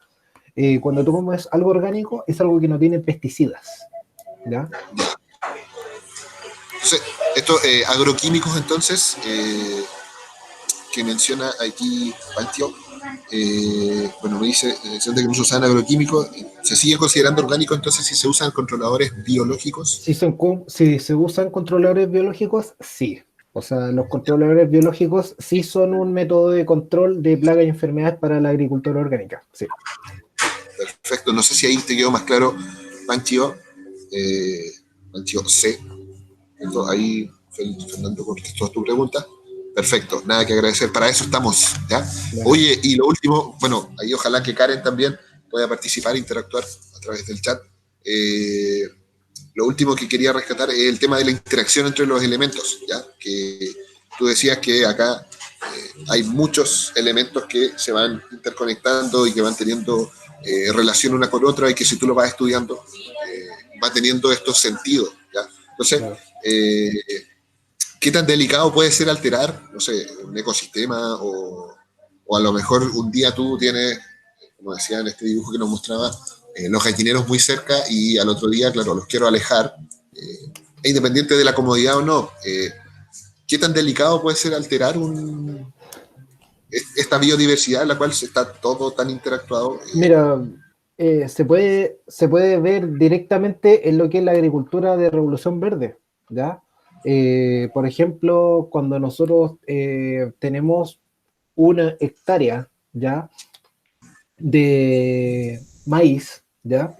Cuando tú comes algo orgánico, es algo que no tiene pesticidas, ¿ya? Entonces, estos agroquímicos, entonces, que menciona aquí Pantio, bueno, me dice que no se usan agroquímicos, ¿se sigue considerando orgánico entonces si se usan controladores biológicos? Si se usan controladores biológicos, sí. O sea, los controladores biológicos sí son un método de control de plagas y enfermedades para la agricultura orgánica, sí. Perfecto, no sé si ahí te quedó más claro, Panchio, Panchio C. Entonces, ahí, Fernando, contestó tu pregunta. Perfecto, nada que agradecer, para eso estamos, ¿ya? Claro. Oye, y lo último, bueno, ahí ojalá que Karen también pueda participar e interactuar a través del chat. Lo último que quería rescatar es el tema de la interacción entre los elementos, ¿ya? Que tú decías que acá hay muchos elementos que se van interconectando y que van teniendo relación una con otra y que si tú lo vas estudiando va teniendo estos sentidos, ¿ya? Entonces, Claro. ¿qué tan delicado puede ser alterar, no sé, un ecosistema o a lo mejor un día tú tienes, como decía en este dibujo que nos mostraba, los gallineros muy cerca y al otro día, claro, los quiero alejar, independiente de la comodidad o no, ¿qué tan delicado puede ser alterar esta biodiversidad en la cual está todo tan interactuado? Mira, se puede ver directamente en lo que es la agricultura de revolución verde, ¿ya? Por ejemplo, cuando nosotros tenemos una hectárea, ¿ya? De maíz, ¿ya?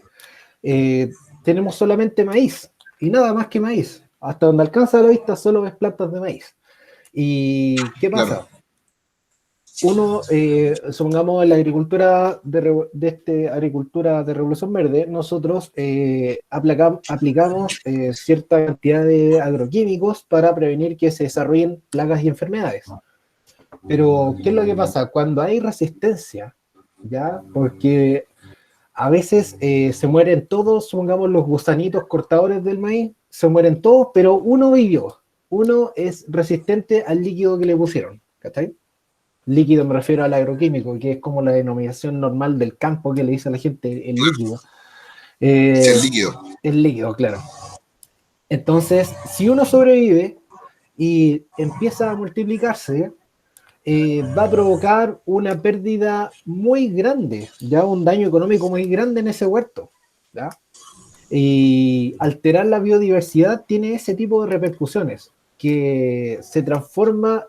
Tenemos solamente maíz y nada más que maíz. Hasta donde alcanza la vista solo ves plantas de maíz. ¿Y qué Claro. pasa? Uno, supongamos en la agricultura agricultura de revolución verde, nosotros aplicamos cierta cantidad de agroquímicos para prevenir que se desarrollen plagas y enfermedades. Pero, ¿qué es lo que pasa? Cuando hay resistencia, ¿ya? Porque a veces se mueren todos, supongamos los gusanitos cortadores del maíz, se mueren todos, pero uno vivió. Uno es resistente al líquido que le pusieron, ¿cachai? Líquido me refiero al agroquímico, que es como la denominación normal del campo que le dice a la gente el líquido. Es el líquido. El líquido, claro. Entonces, si uno sobrevive y empieza a multiplicarse, va a provocar una pérdida muy grande, ya un daño económico muy grande en ese huerto, ¿ya? Y alterar la biodiversidad tiene ese tipo de repercusiones, que se transforma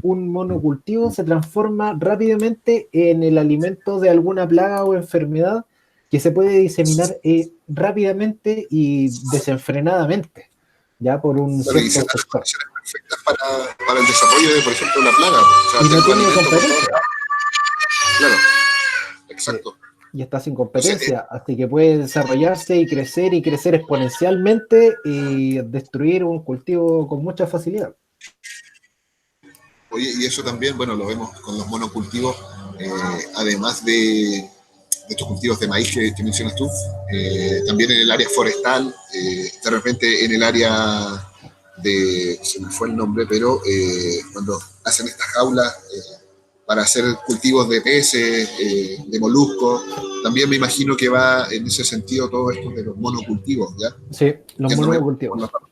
un monocultivo, se transforma rápidamente en el alimento de alguna plaga o enfermedad que se puede diseminar rápidamente y desenfrenadamente, ya por un Claro, y cierto se dan las sector. condiciones perfectas para el desarrollo de, por ejemplo, una plaga. O sea, Y no tengo tiene alimento por todo. competencia. Claro, exacto. Y está sin Entonces, competencia, así que puede desarrollarse y crecer exponencialmente y destruir un cultivo con mucha facilidad. oye, y eso también, bueno, lo vemos con los monocultivos, además de estos cultivos de maíz que mencionas tú, también en el área forestal, de repente en el área se me fue el nombre, pero cuando hacen estas jaulas para hacer cultivos de peces, de moluscos, también me imagino que va en ese sentido todo esto de los monocultivos, ¿ya? Sí, los Yéndome por monocultivos. la parte.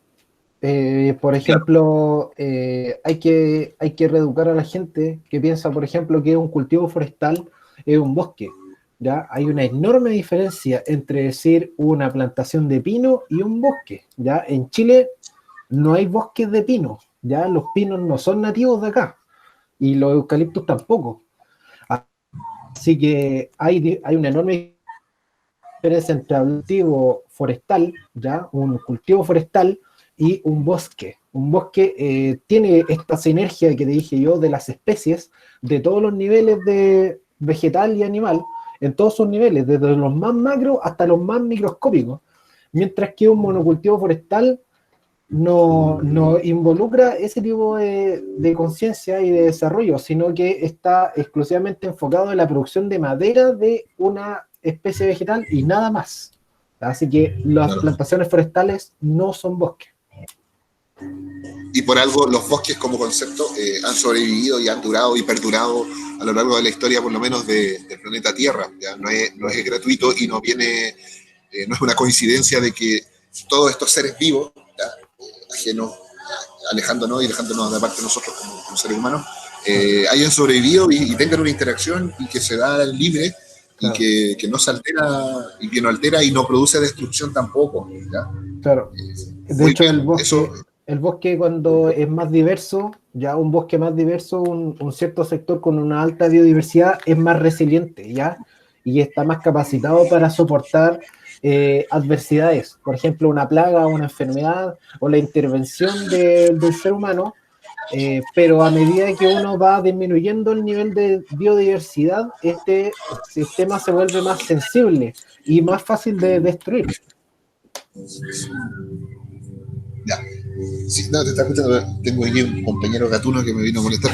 Por Claro, ejemplo, hay que reeducar a la gente que piensa, por ejemplo, que un cultivo forestal es un bosque. ¿Ya? Hay una enorme diferencia entre decir una plantación de pino y un bosque. ¿Ya? En Chile no hay bosques de pino. ¿Ya? Los pinos no son nativos de acá y los eucaliptos tampoco. Así que hay una enorme diferencia entre un cultivo forestal, ¿ya? Un cultivo forestal y un bosque, Un bosque tiene esta sinergia que te dije yo de las especies, de todos los niveles de vegetal y animal, en todos sus niveles, desde los más macros hasta los más microscópicos, mientras que un monocultivo forestal no involucra ese tipo de conciencia y de desarrollo, sino que está exclusivamente enfocado en la producción de madera de una especie vegetal y nada más. Así que las plantaciones forestales no son bosques. Y por algo los bosques como concepto han sobrevivido y han durado y perdurado a lo largo de la historia, por lo menos del planeta Tierra. ¿Ya? No es gratuito y no viene, no es una coincidencia de que todos estos seres vivos, ¿ya? Ajenos, alejándonos y dejándonos de parte nosotros como seres humanos, hayan sobrevivido y tengan una interacción y que se da libre Claro. y que no se altera y que no altera y no produce destrucción tampoco. ¿Ya? Claro. De hecho, bien. El bosque cuando es más diverso, ya un bosque más diverso, un cierto sector con una alta biodiversidad es más resiliente, ¿ya? Y está más capacitado para soportar adversidades, por ejemplo, una plaga, una enfermedad o la intervención del ser humano, pero a medida que uno va disminuyendo el nivel de biodiversidad, este sistema se vuelve más sensible y más fácil de destruir. Ya. Sí, no, te está escuchando. Tengo aquí un compañero gatuno que me vino a molestar.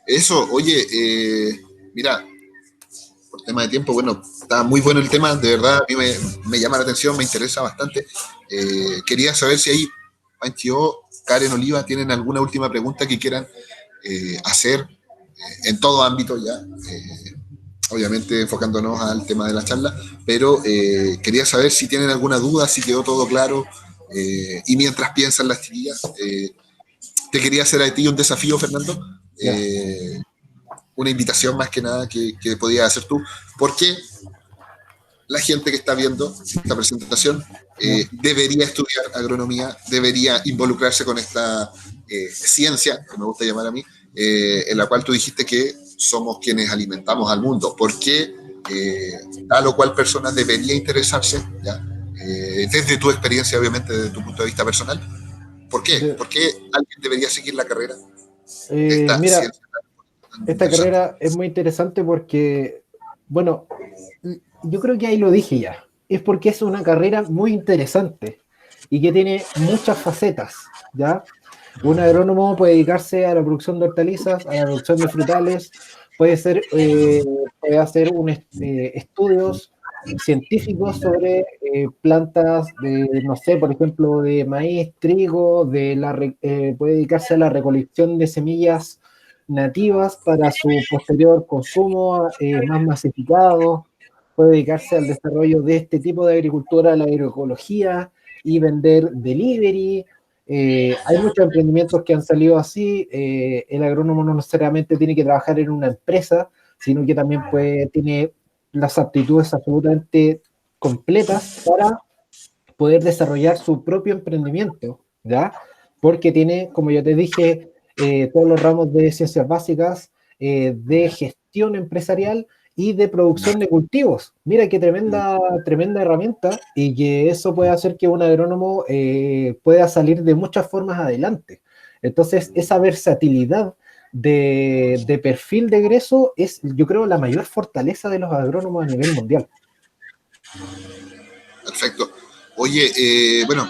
Eso, oye, mira, por tema de tiempo, bueno, está muy bueno el tema, de verdad, a mí me llama la atención, me interesa bastante. Quería saber si ahí, Panchio, Karen, Oliva, tienen alguna última pregunta que quieran hacer en todo ámbito ya. Obviamente enfocándonos al tema de la charla, pero quería saber si tienen alguna duda, si quedó todo claro, y mientras piensan las chiquillas, te quería hacer a ti un desafío, Fernando, una invitación más que nada que podías hacer tú, porque la gente que está viendo esta presentación debería estudiar agronomía, debería involucrarse con esta ciencia, que me gusta llamar a mí, en la cual tú dijiste que somos quienes alimentamos al mundo. ¿Por qué tal o cual persona debería interesarse, ¿ya? Desde tu experiencia, obviamente, desde tu punto de vista personal? ¿Por qué? ¿Por qué alguien debería seguir la carrera de esta Mira, ciencia tan esta carrera es muy interesante porque, bueno, yo creo que ahí lo dije ya, es porque es una carrera muy interesante y que tiene muchas facetas, ¿ya? Un agrónomo puede dedicarse a la producción de hortalizas, a la producción de frutales, puede hacer estudios científicos sobre plantas de, no sé, por ejemplo, de maíz, trigo, puede dedicarse a la recolección de semillas nativas para su posterior consumo más masificado, puede dedicarse al desarrollo de este tipo de agricultura, la agroecología y vender delivery. Hay muchos emprendimientos que han salido así. El agrónomo no necesariamente tiene que trabajar en una empresa, sino que también tiene las aptitudes absolutamente completas para poder desarrollar su propio emprendimiento, ¿ya? Porque tiene, como ya te dije, todos los ramos de ciencias básicas, de gestión empresarial y de producción de cultivos. Mira qué tremenda herramienta, y que eso puede hacer que un agrónomo pueda salir de muchas formas adelante. Entonces, esa versatilidad de perfil de egreso es, yo creo, la mayor fortaleza de los agrónomos a nivel mundial. Perfecto. Oye, bueno,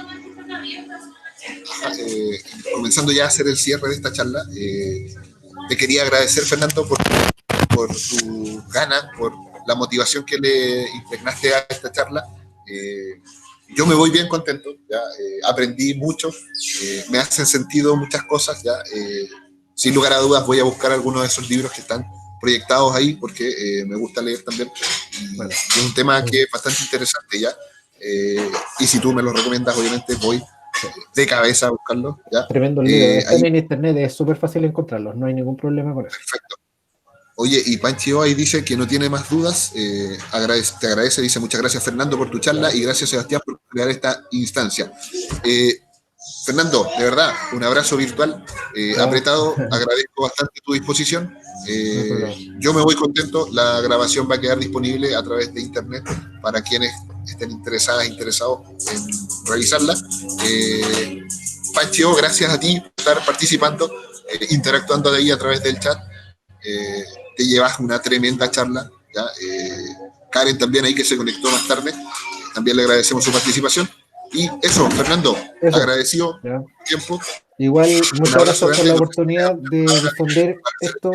comenzando ya a hacer el cierre de esta charla, te quería agradecer, Fernando, por tu ganas, por la motivación que le impregnaste a esta charla. Yo me voy bien contento, ya, aprendí mucho, me hacen sentido muchas cosas, ya, sin lugar a dudas voy a buscar algunos de esos libros que están proyectados ahí, porque me gusta leer también, bueno, es un tema que es bastante interesante, ya, y si tú me lo recomiendas, obviamente voy de cabeza a buscarlo, ¿ya? Tremendo libro, están en internet, es súper fácil encontrarlos, no hay ningún problema con eso. Perfecto. Oye, y Panchio ahí dice que no tiene más dudas, te agradece, dice muchas gracias Fernando por tu charla y gracias Sebastián por crear esta instancia. Fernando, de verdad, un abrazo virtual apretado, agradezco bastante tu disposición. Yo me voy contento, la grabación va a quedar disponible a través de internet para quienes estén interesados en revisarla. Pancho, gracias a ti por estar participando, interactuando de ahí a través del chat. Te llevas una tremenda charla. ¿Ya? Karen también ahí que se conectó más tarde, también le agradecemos su participación. Y eso, Fernando, agradecido ¿ya? tiempo. Igual, muchas gracias por la grande. oportunidad de difundir esto.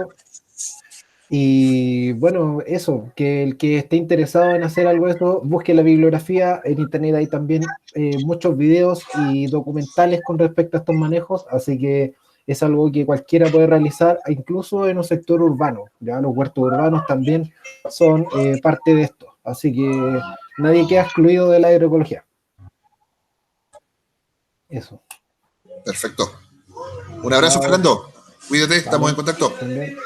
Y bueno, eso, que el que esté interesado en hacer algo de esto, busque la bibliografía. En internet hay también muchos videos y documentales con respecto a estos manejos, así que es algo que cualquiera puede realizar, incluso en un sector urbano. Ya los huertos urbanos también son parte de esto, así que nadie queda excluido de la agroecología. Eso. Perfecto. Un abrazo, Chao. Fernando. Cuídate, estamos en Vale, contacto. también.